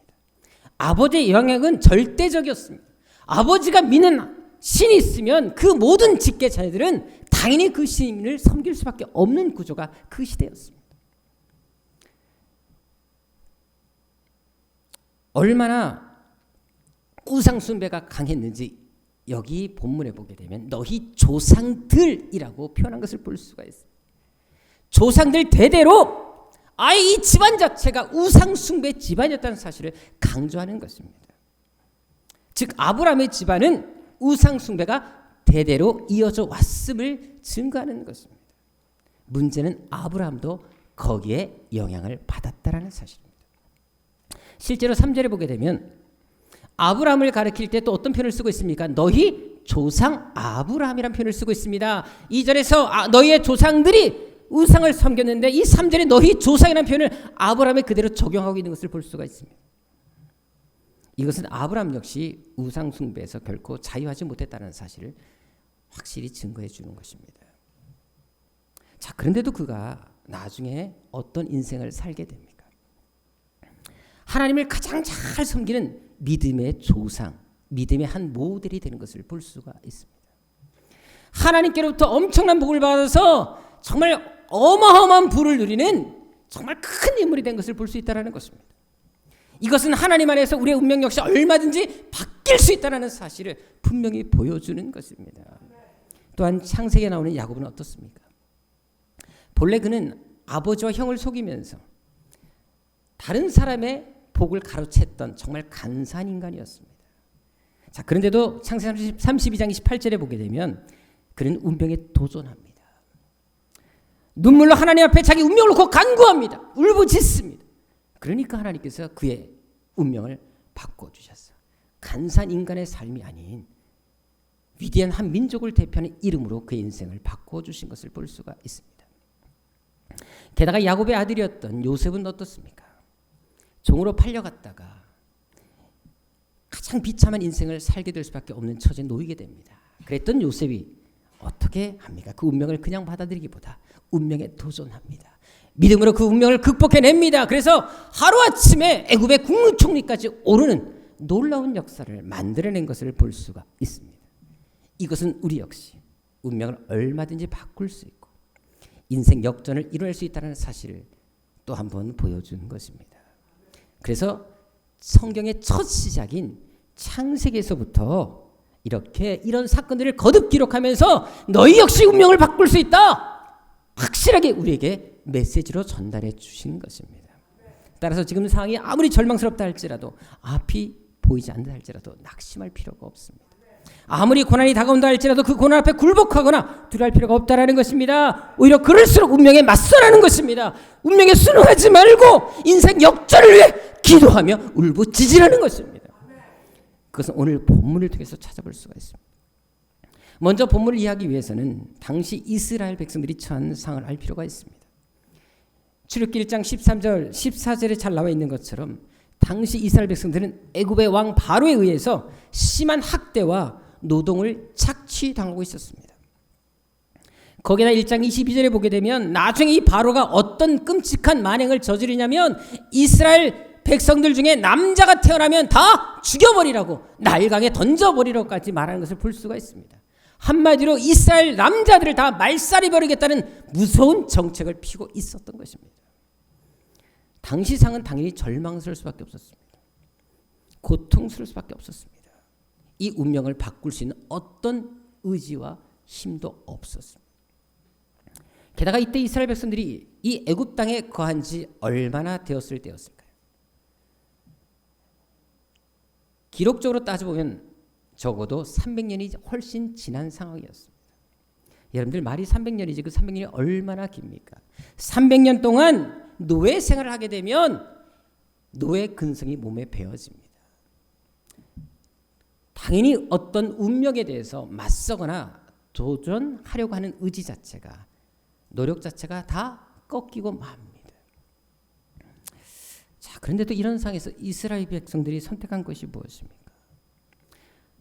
아버지의 영향은 절대적이었습니다. 아버지가 믿는 신이 있으면 그 모든 직계 자녀들은 당연히 그 신을 섬길 수밖에 없는 구조가 그 시대였습니다. 얼마나 우상 숭배가 강했는지 여기 본문에 보게 되면 너희 조상들이라고 표현한 것을 볼 수가 있어요. 조상들 대대로 아예 이 집안 자체가 우상 숭배 집안이었다는 사실을 강조하는 것입니다. 즉 아브라함의 집안은 우상 숭배가 대대로 이어져 왔음을 증거하는 것입니다. 문제는 아브라함도 거기에 영향을 받았다라는 사실입니다. 실제로 3절에 보게 되면 아브라함을 가리킬 때 또 어떤 표현을 쓰고 있습니까? 너희 조상 아브라함이라는 표현을 쓰고 있습니다. 2절에서 너희의 조상들이 우상을 섬겼는데 이 3절에 너희 조상이라는 표현을 아브라함에 그대로 적용하고 있는 것을 볼 수가 있습니다. 이것은 아브라함 역시 우상 숭배에서 결코 자유하지 못했다는 사실을 확실히 증거해 주는 것입니다. 자, 그런데도 그가 나중에 어떤 인생을 살게 됩니까? 하나님을 가장 잘 섬기는 믿음의 조상, 믿음의 한 모델이 되는 것을 볼 수가 있습니다. 하나님께로부터 엄청난 복을 받아서 정말 어마어마한 부를 누리는 정말 큰 인물이 된 것을 볼 수 있다는 것입니다. 이것은 하나님 안에서 우리의 운명 역시 얼마든지 바뀔 수 있다는 사실을 분명히 보여주는 것입니다. 또한 창세기에 나오는 야곱은 어떻습니까? 본래 그는 아버지와 형을 속이면서 다른 사람의 복을 가로챘던 정말 간사한 인간이었습니다. 자, 그런데도 창세기 32장 28절에 보게 되면 그는 운명에 도전합니다. 눈물로 하나님 앞에 자기 운명을 놓고 간구합니다. 울부짖습니다. 그러니까 하나님께서 그의 운명을 바꿔주셨어요. 간사한 인간의 삶이 아닌 위대한 한 민족을 대표하는 이름으로 그의 인생을 바꿔주신 것을 볼 수가 있습니다. 게다가 야곱의 아들이었던 요셉은 어떻습니까? 종으로 팔려갔다가 가장 비참한 인생을 살게 될 수밖에 없는 처지에 놓이게 됩니다. 그랬던 요셉이 어떻게 합니까? 그 운명을 그냥 받아들이기보다 운명에 도전합니다. 믿음으로 그 운명을 극복해냅니다. 그래서 하루아침에 애굽의 국무총리까지 오르는 놀라운 역사를 만들어낸 것을 볼 수가 있습니다. 이것은 우리 역시 운명을 얼마든지 바꿀 수 있고 인생 역전을 이뤄낼 수 있다는 사실을 또 한 번 보여준 것입니다. 그래서 성경의 첫 시작인 창세기에서부터 이렇게 이런 사건들을 거듭 기록하면서 너희 역시 운명을 바꿀 수 있다. 확실하게 우리에게 메시지로 전달해 주신 것입니다. 따라서 지금 상황이 아무리 절망스럽다 할지라도, 앞이 보이지 않는다 할지라도 낙심할 필요가 없습니다. 아무리 고난이 다가온다 할지라도 그 고난 앞에 굴복하거나 두려워할 필요가 없다라는 것입니다. 오히려 그럴수록 운명에 맞서라는 것입니다. 운명에 순응하지 말고 인생 역전을 위해 기도하며 울부짖으라는 것입니다. 그것은 오늘 본문을 통해서 찾아볼 수가 있습니다. 먼저 본문을 이해하기 위해서는 당시 이스라엘 백성들이 처한 상황을 알 필요가 있습니다. 출애굽기 1장 13절 14절에 잘 나와 있는 것처럼 당시 이스라엘 백성들은 애굽의 왕 바로에 의해서 심한 학대와 노동을 착취당하고 있었습니다. 거기다 1장 22절에 보게 되면 나중에 이 바로가 어떤 끔찍한 만행을 저지르냐면 이스라엘 백성들 중에 남자가 태어나면 다 죽여버리라고, 나일강에 던져버리라고까지 말하는 것을 볼 수가 있습니다. 한마디로 이스라엘 남자들을 다 말살해 버리겠다는 무서운 정책을 피고 있었던 것입니다. 당시 상은 당연히 절망스러울 수밖에 없었습니다. 고통스러울 수밖에 없었습니다. 이 운명을 바꿀 수 있는 어떤 의지와 힘도 없었습니다. 게다가 이때 이스라엘 백성들이 이 애굽 땅에 거한 지 얼마나 되었을 때였을까요? 기록적으로 따져보면 적어도 300년이 훨씬 지난 상황이었습니다. 여러분들 말이 300년이지 그 300년이 얼마나 깁니까? 300년 동안 노예 생활을 하게 되면 노예 근성이 몸에 배어집니다. 당연히 어떤 운명에 대해서 맞서거나 도전하려고 하는 의지 자체가, 노력 자체가 다 꺾이고 맙니다. 자, 그런데도 이런 상황에서 이스라엘 백성들이 선택한 것이 무엇입니까?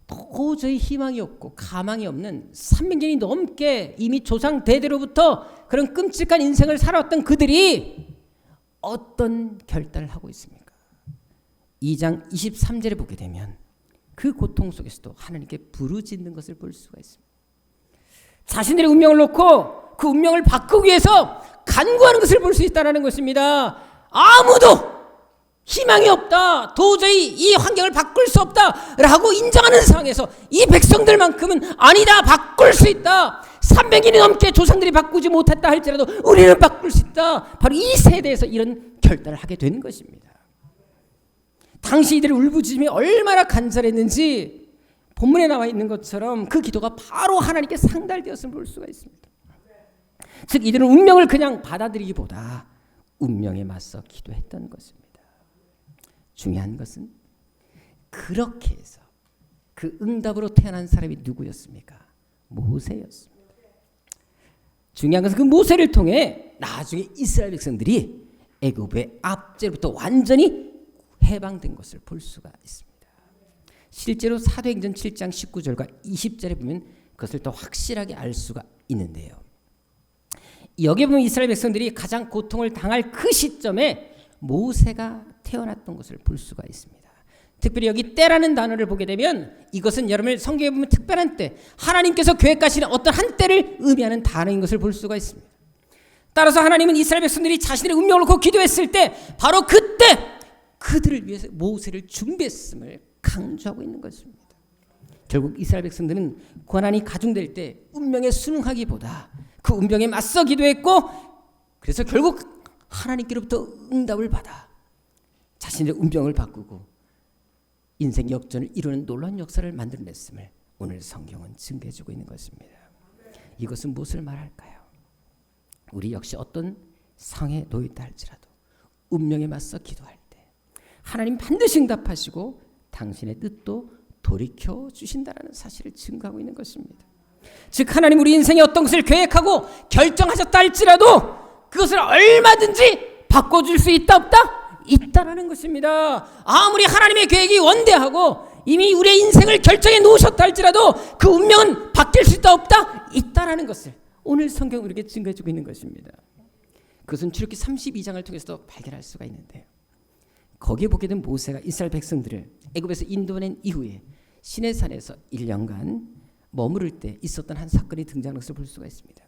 도저히 희망이 없고 가망이 없는 300년이 넘게 이미 조상 대대로부터 그런 끔찍한 인생을 살아왔던 그들이 어떤 결단을 하고 있습니까? 2장 23절에 보게 되면 그 고통 속에서도 하나님께 부르짖는 것을 볼 수가 있습니다. 자신들의 운명을 놓고 그 운명을 바꾸기 위해서 간구하는 것을 볼 수 있다는 것입니다. 아무도 희망이 없다, 도저히 이 환경을 바꿀 수 없다 라고 인정하는 상황에서 이 백성들만큼은 아니다, 바꿀 수 있다, 300년이 넘게 조상들이 바꾸지 못했다 할지라도 우리는 바꿀 수 있다, 바로 이 세대에서 이런 결단을 하게 된 것입니다. 당시 이들의 울부짖음이 얼마나 간절했는지 본문에 나와 있는 것처럼 그 기도가 바로 하나님께 상달되었음을 볼 수가 있습니다. 즉 이들은 운명을 그냥 받아들이기보다 운명에 맞서 기도했던 것입니다. 중요한 것은 그렇게 해서 그 응답으로 태어난 사람이 누구였습니까? 모세였습니다. 중요한 것은 그 모세를 통해 나중에 이스라엘 백성들이 애굽의 압제로부터 완전히 해방된 것을 볼 수가 있습니다. 실제로 사도행전 7장 19절과 20절에 보면 그것을 더 확실하게 알 수가 있는데요. 여기에 보면 이스라엘 백성들이 가장 고통을 당할 그 시점에 모세가 태어났던 것을 볼 수가 있습니다. 특별히 여기 때라는 단어를 보게 되면 이것은 여러분들 성경에 보면 특별한 때, 하나님께서 계획하시는 어떤 한 때를 의미하는 단어인 것을 볼 수가 있습니다. 따라서 하나님은 이스라엘 백성들이 자신의 운명을 놓고 기도했을 때 바로 그때 그들을 위해서 모세를 준비했음을 강조하고 있는 것입니다. 결국 이스라엘 백성들은 고난이 가중될 때 운명에 순응하기보다 그 운명에 맞서 기도했고, 그래서 결국 하나님께로부터 응답을 받아 자신의 운명을 바꾸고 인생 역전을 이루는 놀라운 역사를 만들어냈음을 오늘 성경은 증거해주고 있는 것입니다. 이것은 무엇을 말할까요? 우리 역시 어떤 상황에 놓였다 할지라도 운명에 맞서 기도할 때 하나님 반드시 응답하시고 당신의 뜻도 돌이켜 주신다라는 사실을 증거하고 있는 것입니다. 즉 하나님 우리 인생에 어떤 것을 계획하고 결정하셨다 할지라도 그것을 얼마든지 바꿔줄 수 있다 없다? 있다라는 것입니다. 아무리 하나님의 계획이 원대하고 이미 우리의 인생을 결정해 놓으셨다 할지라도 그 운명은 바뀔 수 있다 없다? 있다라는 것을 오늘 성경 우리에게 증거해주고 있는 것입니다. 그것은 출애굽기 32장을 통해서도 발견할 수가 있는데요. 거기에 보게 된 모세가 이스라엘 백성들을 애굽에서 인도낸 이후에 시내산에서 1년간 머무를 때 있었던 한 사건이 등장하는 것을 볼 수가 있습니다.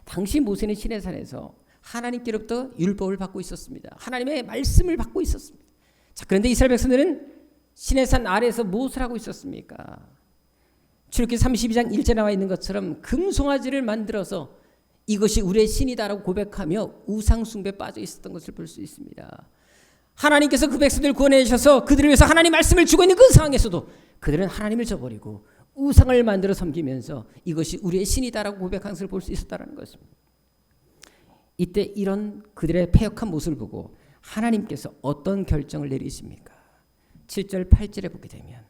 당시 모세는 시내산에서 하나님께로부터 율법을 받고 있었습니다. 하나님의 말씀을 받고 있었습니다. 자, 그런데 이스라엘 백성들은 시내산 아래에서 무엇을 하고 있었습니까? 출애굽기 32장 1절에 나와 있는 것처럼 금송아지를 만들어서 이것이 우리의 신이다라고 고백하며 우상 숭배에 빠져 있었던 것을 볼 수 있습니다. 하나님께서 그 백성들을 구원해주셔서 그들을 위해서 하나님 말씀을 주고 있는 그 상황에서도 그들은 하나님을 저버리고 우상을 만들어 섬기면서 이것이 우리의 신이다라고 고백한 것을 볼 수 있었다는 것입니다. 이때 이런 그들의 패역한 모습을 보고 하나님께서 어떤 결정을 내리십니까? 7절 8절에 보게 되면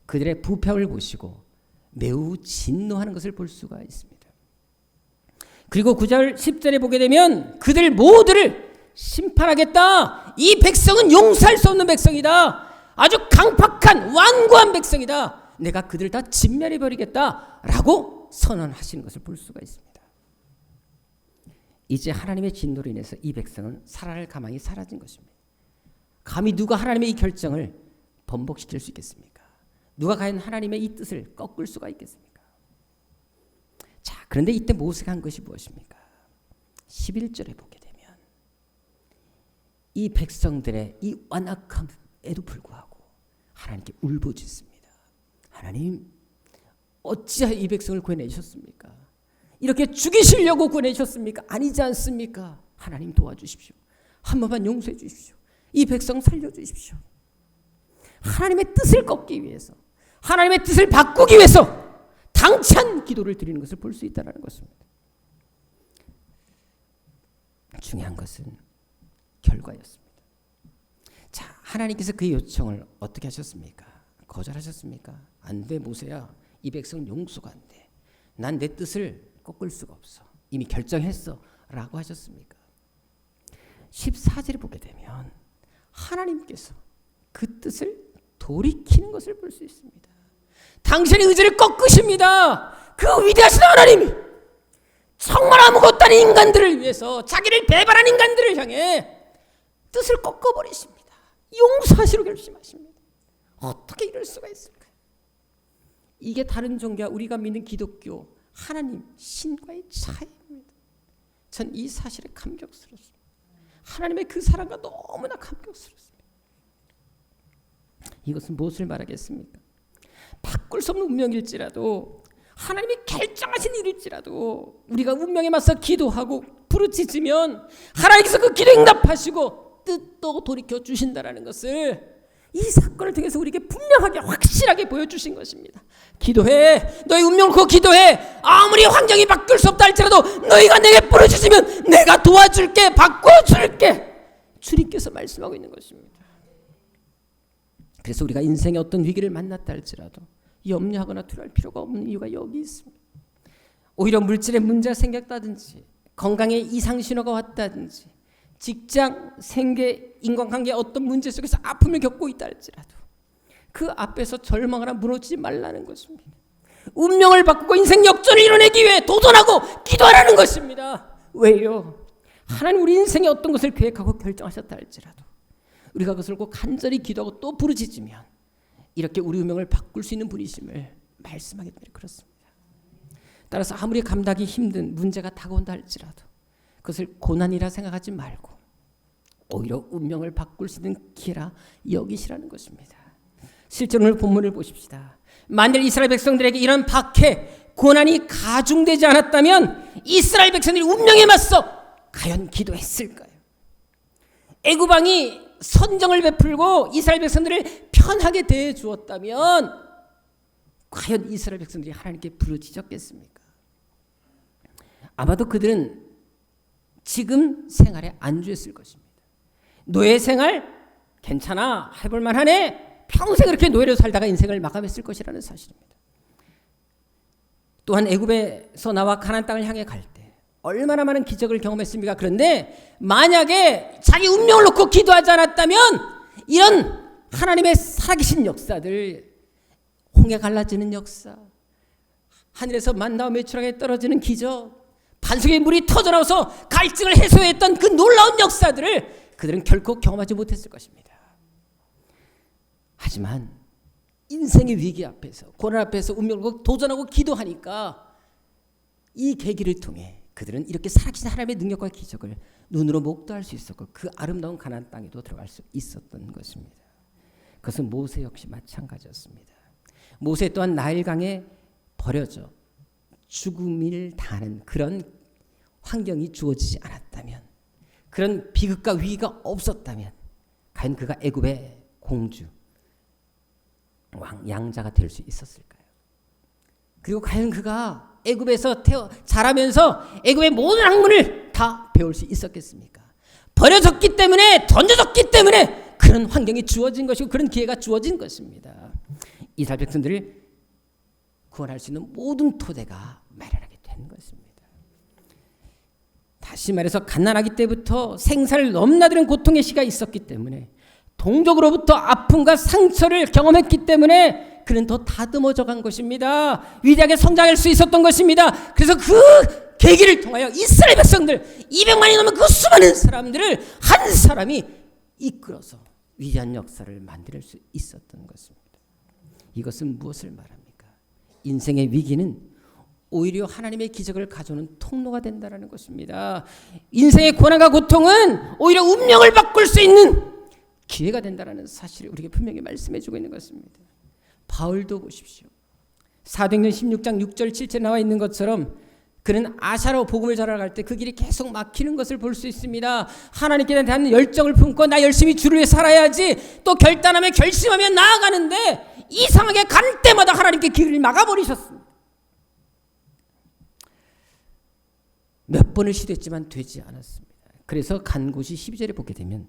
그들의 부패함을 보시고 매우 진노하는 것을 볼 수가 있습니다. 그리고 9절 10절에 보게 되면 그들 모두를 심판하겠다. 이 백성은 용서할 수 없는 백성이다. 아주 강팍한 완고한 백성이다. 내가 그들을 다 진멸해버리겠다라고 선언하시는 것을 볼 수가 있습니다. 이제 하나님의 진노로 인해서 이 백성은 살아날 가망이 사라진 것입니다. 감히 누가 하나님의 이 결정을 번복시킬 수 있겠습니까? 누가 과연 하나님의 이 뜻을 꺾을 수가 있겠습니까? 자, 그런데 이때 모세가 한 것이 무엇입니까? 11절에 보게 되면 이 백성들의 이 완악함에도 불구하고 하나님께 울부짖습니다. 하나님, 어찌하여 이 백성을 구해내셨습니까? 이렇게 죽이시려고 구해내셨습니까? 아니지 않습니까? 하나님 도와주십시오. 한 번만 용서해 주십시오. 이 백성 살려주십시오. 하나님의 뜻을 꺾기 위해서, 하나님의 뜻을 바꾸기 위해서 당찬 기도를 드리는 것을 볼 수 있다는 것입니다. 중요한 것은 결과였습니다. 자, 하나님께서 그 요청을 어떻게 하셨습니까? 거절하셨습니까? 안 돼, 모세야. 이 백성 용서가 안 돼. 난 내 뜻을 꺾을 수가 없어. 이미 결정했어. 라고 하셨습니까? 14절을 보게 되면 하나님께서 그 뜻을 돌이키는 것을 볼 수 있습니다. 당신의 의지를 꺾으십니다. 그 위대하신 하나님이 정말 아무것도 아닌 인간들을 위해서 자기를 배반한 인간들을 향해 뜻을 꺾어버리십니다. 용서하시려 결심하십니다. 어떻게 이럴 수가 있을까요? 이게 다른 종교와 우리가 믿는 기독교 하나님 신과의 차이입니다. 전 이 사실에 감격스럽습니다. 하나님의 그 사랑과 너무나 감격스럽습니다. 이것은 무엇을 말하겠습니까? 바꿀 수 없는 운명일지라도, 하나님이 결정하신 일일지라도 우리가 운명에 맞서 기도하고 부르짖으면 하나님께서 그 기도 응답하시고 뜻도 돌이켜 주신다라는 것을 이 사건을 통해서 우리에게 분명하게 확실하게 보여주신 것입니다. 기도해. 너희 운명을 걷고 기도해. 아무리 환경이 바뀔 수 없다 할지라도 너희가 내게 부르짖으면 내가 도와줄게. 바꿔줄게. 주님께서 말씀하고 있는 것입니다. 그래서 우리가 인생의 어떤 위기를 만났다 할지라도 염려하거나 두려워할 필요가 없는 이유가 여기 있습니다. 오히려 물질의 문제가 생겼다든지, 건강에 이상 신호가 왔다든지, 직장, 생계, 인간관계 어떤 문제 속에서 아픔을 겪고 있다 할지라도 그 앞에서 절망하거나 무너지지 말라는 것입니다. 운명을 바꾸고 인생 역전을 이뤄내기 위해 도전하고 기도하라는 것입니다. 왜요? 하나님 우리 인생에 어떤 것을 계획하고 결정하셨다 할지라도 우리가 그것을 꼭 간절히 기도하고 또 부르짖으면 이렇게 우리 운명을 바꿀 수 있는 분이심을 말씀하기 때문에 그렇습니다. 따라서 아무리 감당하기 힘든 문제가 다가온다 할지라도 그것을 고난이라 생각하지 말고 오히려 운명을 바꿀 수 있는 기회라 여기시라는 것입니다. 실제로 오늘 본문을 보십시다. 만일 이스라엘 백성들에게 이런 박해, 고난이 가중되지 않았다면 이스라엘 백성들이 운명에 맞서 과연 기도했을까요? 애굽 왕이 선정을 베풀고 이스라엘 백성들을 편하게 대해 주었다면 과연 이스라엘 백성들이 하나님께 부르짖었겠습니까? 아마도 그들은 지금 생활에 안주했을 것입니다. 노예 생활 괜찮아, 해볼 만하네. 평생 그렇게 노예로 살다가 인생을 마감했을 것이라는 사실입니다. 또한 애굽에서 나와 가나안 땅을 향해 갈 때 얼마나 많은 기적을 경험했습니까? 그런데 만약에 자기 운명을 놓고 기도하지 않았다면 이런 하나님의 살아계신 역사들, 홍해 갈라지는 역사, 하늘에서 만나와 메추라기가 떨어지는 기적, 반석의 물이 터져나와서 갈증을 해소했던 그 놀라운 역사들을 그들은 결코 경험하지 못했을 것입니다. 하지만 인생의 위기 앞에서, 고난 앞에서 운명을 도전하고 기도하니까 이 계기를 통해 그들은 이렇게 살아계신 하나님의 능력과 기적을 눈으로 목도할 수 있었고 그 아름다운 가나안 땅에도 들어갈 수 있었던 것입니다. 그것은 모세 역시 마찬가지였습니다. 모세 또한 나일강에 버려져 죽음을 당하는 그런 환경이 주어지지 않았다면, 그런 비극과 위기가 없었다면 과연 그가 애굽의 공주, 왕, 양자가 될 수 있었을까요? 그리고 과연 그가 애굽에서 자라면서 애굽의 모든 학문을 다 배울 수 있었겠습니까? 버려졌기 때문에, 던져졌기 때문에 그런 환경이 주어진 것이고 그런 기회가 주어진 것입니다. 이스라엘 백성들을 구원할 수 있는 모든 토대가 마련하게 된 것입니다. 다시 말해서 갓난아기 때부터 생사를 넘나드는 고통의 시가 있었기 때문에, 동족으로부터 아픔과 상처를 경험했기 때문에 그는 더 다듬어져 간 것입니다. 위대하게 성장할 수 있었던 것입니다. 그래서 그 계기를 통하여 이스라엘 백성들 200만이 넘는 그 수많은 사람들을 한 사람이 이끌어서 위대한 역사를 만들 수 있었던 것입니다. 이것은 무엇을 말합니까? 인생의 위기는 오히려 하나님의 기적을 가져오는 통로가 된다는 것입니다. 인생의 고난과 고통은 오히려 운명을 바꿀 수 있는 기회가 된다는 사실을 우리에게 분명히 말씀해 주고 있는 것입니다. 바울도 보십시오. 사도행전 16장 6절 7절에 나와 있는 것처럼 그는 아시아로 복음을 전하갈 때 그 길이 계속 막히는 것을 볼 수 있습니다. 하나님께 대한 열정을 품고 나 열심히 주를 위해 살아야지, 또 결단하며 결심하며 나아가는데 이상하게 간 때마다 하나님께 길을 막아버리셨습니다. 몇 번을 시도했지만 되지 않았습니다. 그래서 간 곳이 12절에 보게 되면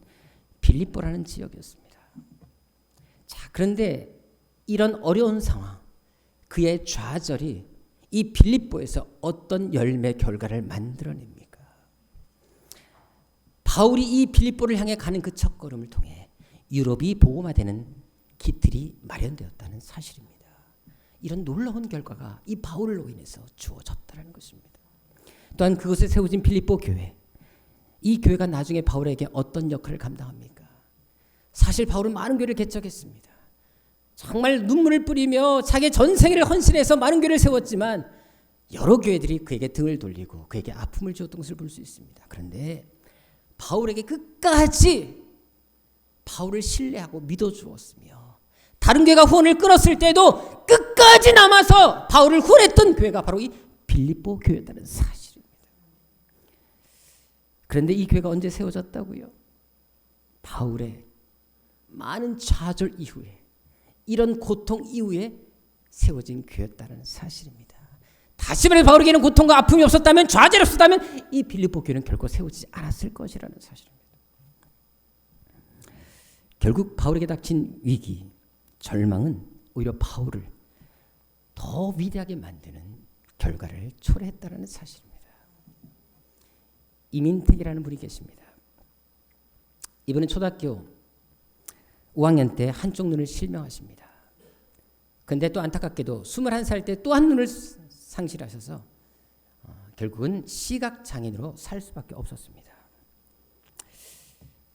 빌립보라는 지역이었습니다. 자, 그런데 이런 어려운 상황, 그의 좌절이 이 빌립보에서 어떤 열매 결과를 만들어냅니까? 바울이 이 빌립보를 향해 가는 그 첫걸음을 통해 유럽이 복음화되는 기틀이 마련되었다는 사실입니다. 이런 놀라운 결과가 이 바울로 인해서 주어졌다는 것입니다. 또한 그곳에 세워진 빌립보 교회, 이 교회가 나중에 바울에게 어떤 역할을 감당합니까? 사실 바울은 많은 교회를 개척했습니다. 정말 눈물을 뿌리며 자기의 전생애를 헌신해서 많은 교회를 세웠지만 여러 교회들이 그에게 등을 돌리고 그에게 아픔을 주었던 것을 볼 수 있습니다. 그런데 바울에게 끝까지 바울을 신뢰하고 믿어주었으며, 다른 교회가 후원을 끊었을 때도 끝까지 남아서 바울을 후원했던 교회가 바로 이 빌립보 교회였다는 사실입니다. 그런데 이 교회가 언제 세워졌다고요? 바울의 많은 좌절 이후에, 이런 고통 이후에 세워진 교회였다는 사실입니다. 다시 말해 바울에게는 고통과 아픔이 없었다면, 좌절이 없었다면 이 빌립보 교회는 결코 세워지지 않았을 것이라는 사실입니다. 결국 바울에게 닥친 위기, 절망은 오히려 바울을 더 위대하게 만드는 결과를 초래했다는 사실입니다. 이민택이라는 분이 계십니다. 이분은 초등학교 5학년 때 한쪽 눈을 실명하십니다. 그런데 또 안타깝게도 21살 때 또 한 눈을 상실하셔서 결국은 시각장애인으로 살 수밖에 없었습니다.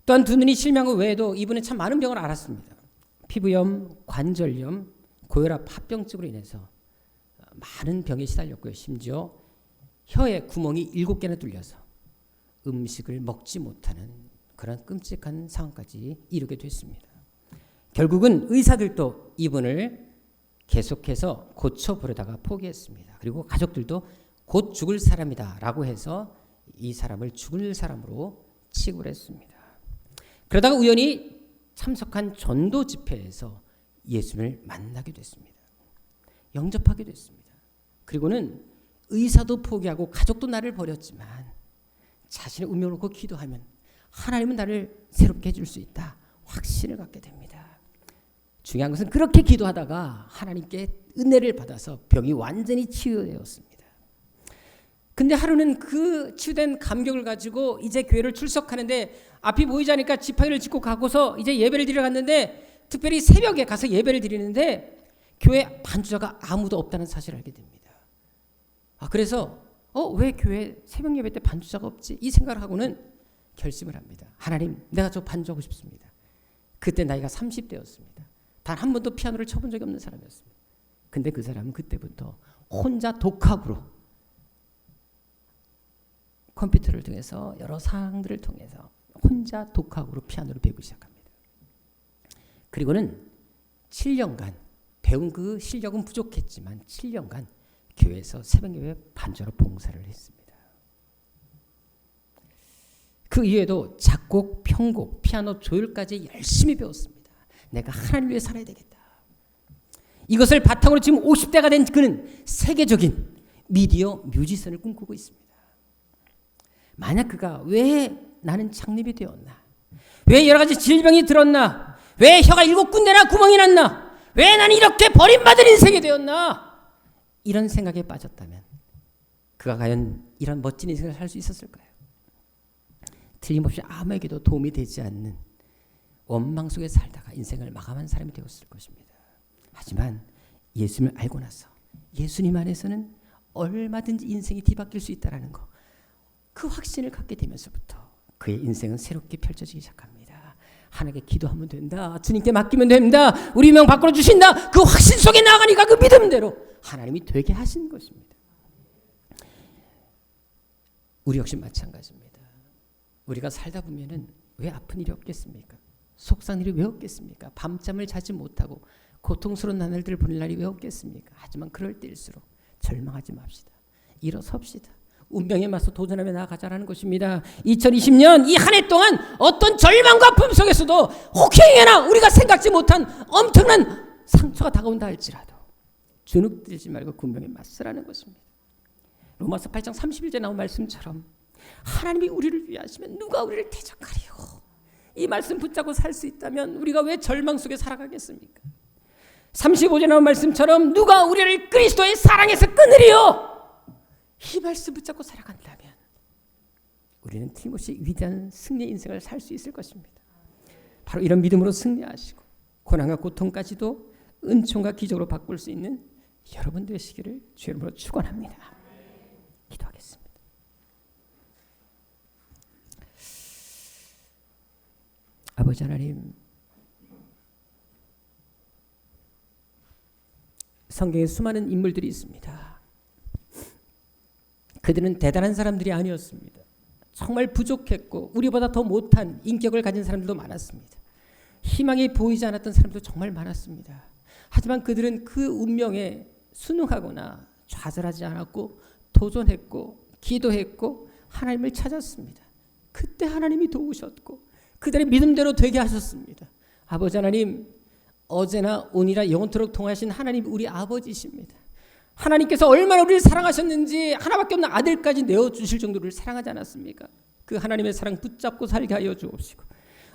또한 두 눈이 실명 외에도 이분은 참 많은 병을 앓았습니다. 피부염, 관절염, 고혈압, 합병증으로 인해서 많은 병에 시달렸고요. 심지어 혀에 구멍이 7개나 뚫려서 음식을 먹지 못하는 그런 끔찍한 상황까지 이르게 됐습니다. 결국은 의사들도 이분을 계속해서 고쳐보려다가 포기했습니다. 그리고 가족들도 곧 죽을 사람이다 라고 해서 이 사람을 죽을 사람으로 취급을 했습니다. 그러다가 우연히 참석한 전도 집회에서 예수님을 만나게 됐습니다. 영접하게 됐습니다. 그리고는 의사도 포기하고 가족도 나를 버렸지만 자신의 운명을 놓고 기도하면 하나님은 나를 새롭게 해줄 수 있다, 확신을 갖게 됩니다. 중요한 것은 그렇게 기도하다가 하나님께 은혜를 받아서 병이 완전히 치유되었습니다. 근데 하루는 그 치유된 감격을 가지고 이제 교회를 출석하는데 앞이 보이지 않으니까 지팡이를 짚고 가고서 이제 예배를 드리러 갔는데, 특별히 새벽에 가서 예배를 드리는데 교회 반주자가 아무도 없다는 사실을 알게 됩니다. 그래서 왜 교회 새벽 예배 때 반주자가 없지? 이 생각을 하고는 결심을 합니다. 하나님, 내가 저 반주하고 싶습니다. 그때 나이가 30대였습니다. 단 한 번도 피아노를 쳐본 적이 없는 사람이었습니다. 근데 그 사람은 그때부터 혼자 독학으로 컴퓨터를 통해서 여러 사항들을 통해서 혼자 독학으로 피아노를 배우기 시작합니다. 그리고는 7년간 배운 그 실력은 부족했지만 7년간 교회에서 새벽예배 반주로 봉사를 했습니다. 그 이외에도 작곡, 편곡, 피아노 조율까지 열심히 배웠습니다. 내가 하나님 위해 살아야 되겠다. 이것을 바탕으로 지금 50대가 된 그는 세계적인 미디어 뮤지션을 꿈꾸고 있습니다. 만약 그가 왜 나는 창립이 되었나? 왜 여러 가지 질병이 들었나? 왜 혀가 7군데나 구멍이 났나? 왜 나는 이렇게 버림받은 인생이 되었나? 이런 생각에 빠졌다면 그가 과연 이런 멋진 인생을 살 수 있었을까요? 틀림없이 아무에게도 도움이 되지 않는 원망 속에 살다가 인생을 마감한 사람이 되었을 것입니다. 하지만 예수님을 알고 나서 예수님 안에서는 얼마든지 인생이 뒤바뀔 수 있다는 거, 그 확신을 갖게 되면서부터 그의 인생은 새롭게 펼쳐지기 시작합니다. 하나님께 기도하면 된다. 주님께 맡기면 됩니다. 우리 명 바꾸어 주신다. 그 확신 속에 나아가니까 그 믿음대로 하나님이 되게 하신 것입니다. 우리 역시 마찬가지입니다. 우리가 살다 보면은 왜 아픈 일이 없겠습니까? 속상한 일이 왜 없겠습니까? 밤잠을 자지 못하고 고통스러운 나날들을 보낼 날이 왜 없겠습니까? 하지만 그럴 때일수록 절망하지 맙시다. 일어섭시다. 운명에 맞서 도전하며 나아가자라는 것입니다. 2020년 이 한 해 동안 어떤 절망과 아픔 속에서도 혹행해나 우리가 생각지 못한 엄청난 상처가 다가온다 할지라도 주눅들지 말고 그 운명에 맞서라는 것입니다. 로마서 8장 31절에 나온 말씀처럼 하나님이 우리를 위하시면 누가 우리를 대적하리요. 이 말씀 붙잡고 살 수 있다면 우리가 왜 절망 속에 살아가겠습니까? 35절에 나온 말씀처럼 누가 우리를 그리스도의 사랑에서 끊으리요. 이 말씀 붙잡고 살아간다면 우리는 틀림없이 위대한 승리 인생을 살 수 있을 것입니다. 바로 이런 믿음으로 승리하시고 고난과 고통까지도 은총과 기적으로 바꿀 수 있는 여러분 되시기를 주의 이름으로 축원합니다. 기도하겠습니다. 아버지 하나님, 성경에 수많은 인물들이 있습니다. 그들은 대단한 사람들이 아니었습니다. 정말 부족했고 우리보다 더 못한 인격을 가진 사람들도 많았습니다. 희망이 보이지 않았던 사람도 정말 많았습니다. 하지만 그들은 그 운명에 순응하거나 좌절하지 않았고 도전했고 기도했고 하나님을 찾았습니다. 그때 하나님이 도우셨고 그들의 믿음대로 되게 하셨습니다. 아버지 하나님, 어제나 오늘이나 영원토록 통하신 하나님 우리 아버지십니다. 하나님께서 얼마나 우리를 사랑하셨는지 하나밖에 없는 아들까지 내어주실 정도로 사랑하지 않았습니까? 그 하나님의 사랑 붙잡고 살게 하여 주옵시고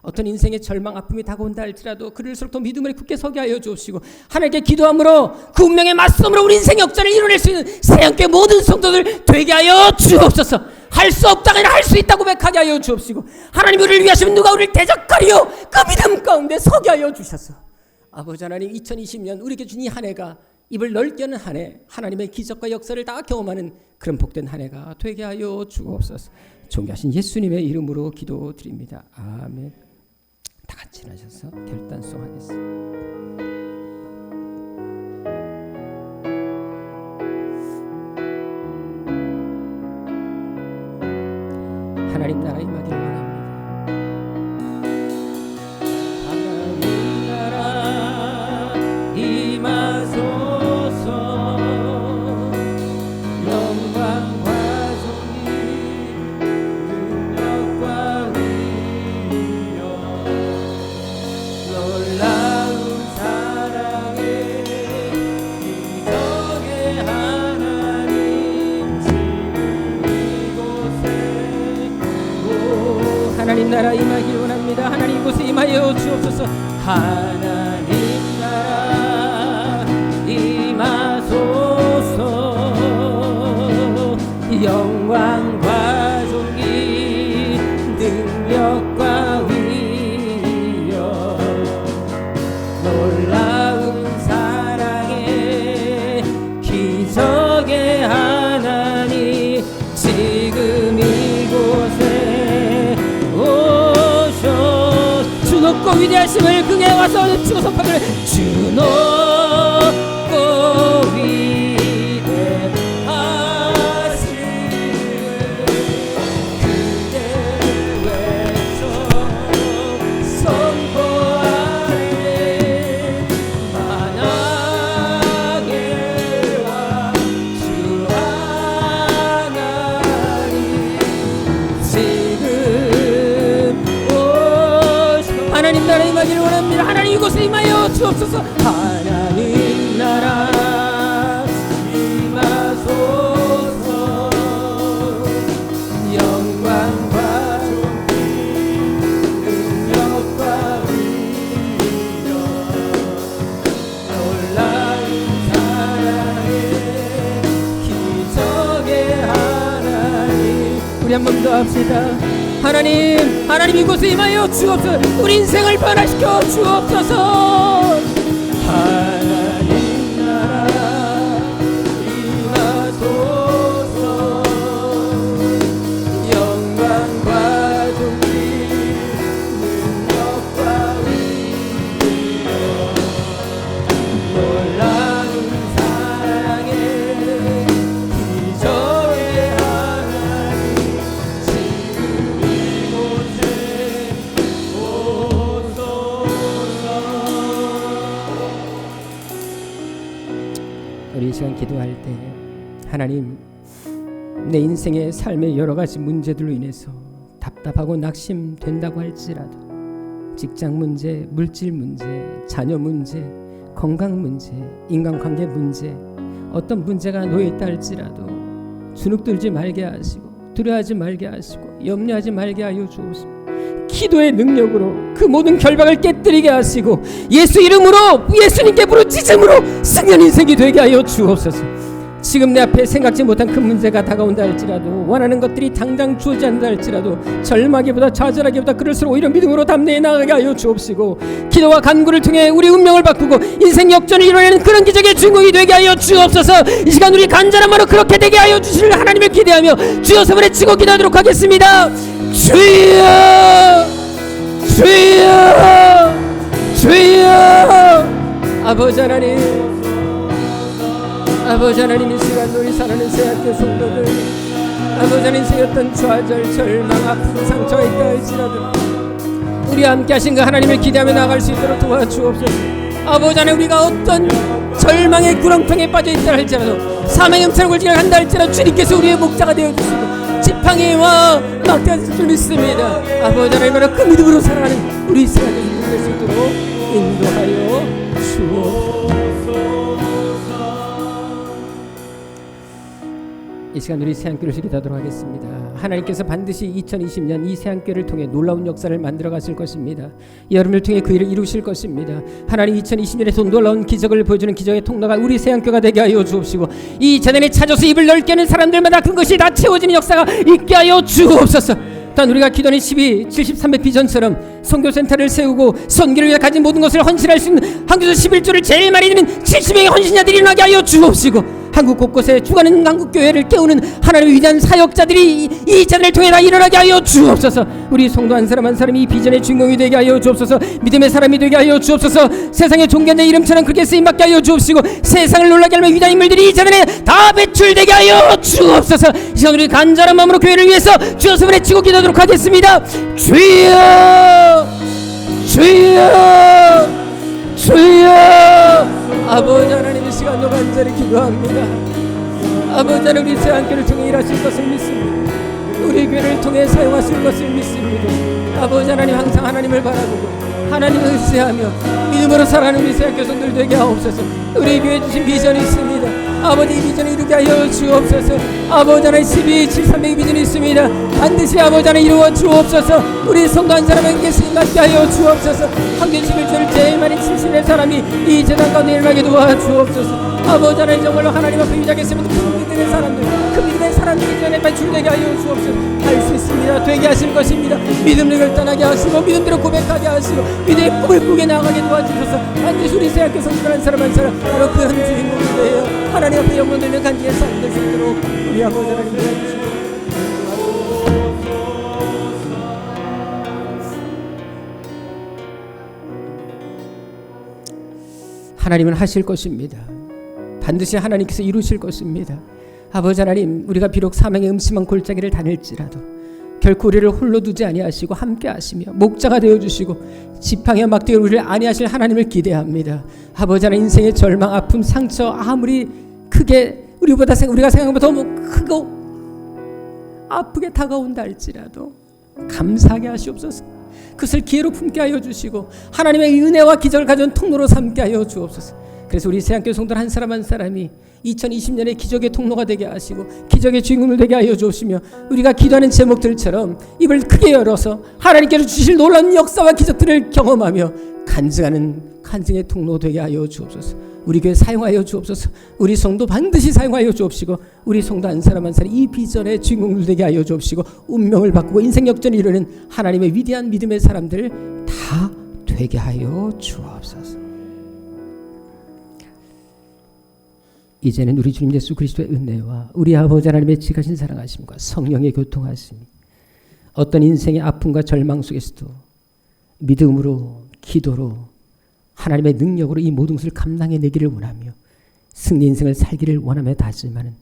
어떤 인생의 절망 아픔이 다가온다 할지라도 그럴수록 더 믿음을 굳게 서게 하여 주옵시고 하나님께 기도함으로 그 운명의 맞섬으로 우리 인생의 역전을 이뤄낼 수 있는 새함께 모든 성도들 되게 하여 주옵소서. 할 수 없다가 아니라 할 수 있다고 고백하게 하여 주옵시고 하나님 우리를 위하시면 누가 우리를 대적하리요. 그 믿음 가운데 서게 하여 주셔서 아버지 하나님 2020년 우리에게 준 이 한 해가 입을 넓게 하는 한 해, 하나님의 기적과 역사를 다 경험하는 그런 복된 한 해가 되게 하여 주옵소서. 존귀하신 예수님의 이름으로 기도드립니다. 아멘. 다 같이 일어나셔서 결단송 하겠습니다. 하나님 나라 임하기를 원합니다. 하나님 나라 임하소서. 영광과 존귀 능력과 위엄 놀라운 사랑의 기적의 하나님 지금 이곳에 하나님 나라 임하길 원합니다. 하나님 이곳에 임하여 주옵소서. 하나님 나라 임하소서. 영광과 존귀 능력과 위엄 놀라운 사랑의 기적의 하나님 지금 이곳에 오셔. 주 높고 위대하심을 긍휼에 와서 치고 선포를 주 높고 위대하심을 그대 외쳐 선포하네. 만하게 와 주 하나님 지금 임하기를 원합니다. 하나님 이곳에 임하여 주옵소서. 하나님 나라 임하소서. 영광과 능력과 위력 놀라운 사랑의 기적의 하나님. 우리 한 번 더 합시다. 하나님 이곳에 임하여 주옵소서. 우리 인생을 변화시켜 주옵소서. 하나님 나라 임하소서. 영광과 존귀 능력과 위력 놀라운 사랑의 기적의 하나님 지금 이곳에 오소서. 우리 이 시간 기도할 때 하나님, 내 인생의 삶의 여러 가지 문제들로 인해서 답답하고 낙심된다고 할지라도 직장 문제, 물질 문제, 자녀 문제, 건강 문제, 인간관계 문제, 어떤 문제가 놓여있다 할지라도 주눅들지 말게 하시고 두려워하지 말게 하시고 염려하지 말게 하여 주옵소서. 기도의 능력으로 그 모든 결박을 깨뜨리게 하시고 예수 이름으로 예수님께 부르짖음으로 승리한 인생이 되게 하여 주옵소서. 지금 내 앞에 생각지 못한 큰 문제가 다가온다 할지라도 원하는 것들이 당장 주어지지 않는다 할지라도 절망하기보다 좌절하기보다 그럴수록 오히려 믿음으로 담대히 나아가게 하여 주옵시고 기도와 간구를 통해 우리 운명을 바꾸고 인생 역전을 이뤄내는 그런 기적의 주인공이 되게 하여 주옵소서. 이 시간 우리 간절한 마음으로 그렇게 되게 하여 주시를 하나님을 기대하며 주여 손에 치고 기도하도록 하겠습니다. 주여 주여 주여. 아버지 하나님, 아버지 하나님, 이 시간 우리 사랑하는 새학교 성도들, 아버지 하나님 인생의 좌절, 절망, 아픔, 상처가 있다 할지라도 우리와 함께 하신 그 하나님을 기대하며 나아갈 수 있도록 도와주옵소서. 아버지 하나님, 우리가 어떤 절망의 구렁텅이에 빠져 있다 할지라도 사망의 음침을 지나간다 할지라도 주님께서 우리의 목자가 되어주시고 지팡이와 막대가 되실 줄 믿습니다. 아버지 하나님, 그 믿음으로 살아가는 우리 새학교 성도들 될 수 있도록 인도하여 주옵소서. 이 시간 우리 새한교를 기도하도록 하겠습니다. 하나님께서 반드시 2020년 이 새한교를 통해 놀라운 역사를 만들어 가실 것입니다. 여러분을 통해 그 일을 이루실 것입니다. 하나님 2020년에 더 놀라운 기적을 보여주는 기적의 통로가 우리 새한교가 되게 하여 주옵시고 이 재단에 찾아서 입을 넓게 하는 사람들마다 그것이 다 채워지는 역사가 있게 하여 주옵소서. 또한 우리가 기도하는 12, 70, 300 비전처럼 선교센터를 세우고 선교를 위해 가진 모든 것을 헌신할 수 있는 한교도 11조를 제일 많이 드는 70명의 헌신자들이 일어나게 하여 주옵시고 한국 곳곳에 죽어가는 한국교회를 깨우는 하나님의 위대한 사역자들이 이 자들을 통해 다 일어나게 하여 주옵소서. 우리 성도 한 사람 한 사람이 이 비전의 주인공이 되게 하여 주옵소서. 믿음의 사람이 되게 하여 주옵소서. 세상의 존귀한 이름처럼 그렇게 쓰임받게 하여 주옵시고 세상을 놀라게 할 위대한 인물들이 이 자들에 다 배출되게 하여 주옵소서. 이 시간 우리 간절한 마음으로 교회를 위해서 주여 손에 치고 기도하도록 하겠습니다. 주여 주여 주여. 아버지 하나님, 이 시간도 간절히 기도합니다. 아버지 하나님, 우리 새한교를 통해 일하실 것을 믿습니다. 우리 교회를 통해 사용하실 것을 믿습니다. 아버지 하나님, 항상 하나님을 바라보고 하나님을 의지하며 믿음으로 살아가는 우리 새학교 성도들 되게 하옵소서. 우리 교회에 주신 비전이 있습니다. 아버지, 이 비전을 이루게 하여 주옵소서. 아버지 하나님, 12, 7, 300 비전이 있습니다. 반드시 아버지 하나님 이루어 주옵소서. 우리 성도 한 사람에게 쓰임받게 하여 주옵소서. 한교 11조를 제일 많이 70의 사람이 이 재단 가운데 일어나게 도와주옵소서. 아버지 하나님, 정말로 하나님 앞에 위장했으면 큰 믿음의 사람들, 그 믿음의 사람들이 전에 발출되게 하여 주옵소서. 할 수 있습니다. 되게 하실 것입니다. 믿음을 떠나게 하시고 믿음대로 고백하게 하시고 믿음의 꿈을 꾸게 나아가게 도와주셔서 반드시 우리 새학교 성도들 한 사람 한 사람 바로 그 한 주인공이 되어 하나님 앞에 영광 돌리는 간절한 삶 될 수 있도록 우리 아버지 하나님 도와주시고 하나님은 하실 것입니다. 반드시 하나님께서 이루실 것입니다. 아버지 하나님, 우리가 비록 사망의 음침한 골짜기를 다닐지라도 결코 우리를 홀로 두지 아니하시고 함께 하시며 목자가 되어주시고 지팡이와 막대기로 우리를 안위하실 하나님을 기대합니다. 아버지 하나님, 인생의 절망, 아픔, 상처 아무리 크게 우리가 생각보다 더 크고 아프게 다가온다 할지라도 감사하게 하시옵소서. 그것을 기회로 품게 하여 주시고 하나님의 은혜와 기적을 가져온 통로로 삼게 하여 주옵소서. 그래서 우리 새학교 성도들 한 사람 한 사람이 2020년에 기적의 통로가 되게 하시고 기적의 주인공을 되게 하여 주시며 우리가 기도하는 제목들처럼 입을 크게 열어서 하나님께서 주실 놀라운 역사와 기적들을 경험하며 간증하는 간증의 통로 되게 하여 주옵소서. 우리 교회 사용하여 주옵소서. 우리 성도 반드시 사용하여 주옵시고 우리 성도 한 사람 한 사람 이 비전의 주인공들 되게 하여 주옵시고 운명을 바꾸고 인생 역전을 이루는 하나님의 위대한 믿음의 사람들 다 되게 하여 주옵소서. 이제는 우리 주님 예수 그리스도의 은혜와 우리 아버지 하나님의 지가신 사랑하심과 성령의 교통하심이 어떤 인생의 아픔과 절망 속에서도 믿음으로 기도로 하나님의 능력으로 이 모든 것을 감당해내기를 원하며 승리 인생을 살기를 원하며 다지만은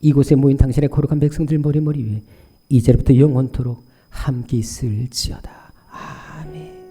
이곳에 모인 당신의 거룩한 백성들 머리 위에 이제부터 영원토록 함께 있을지어다. 아멘.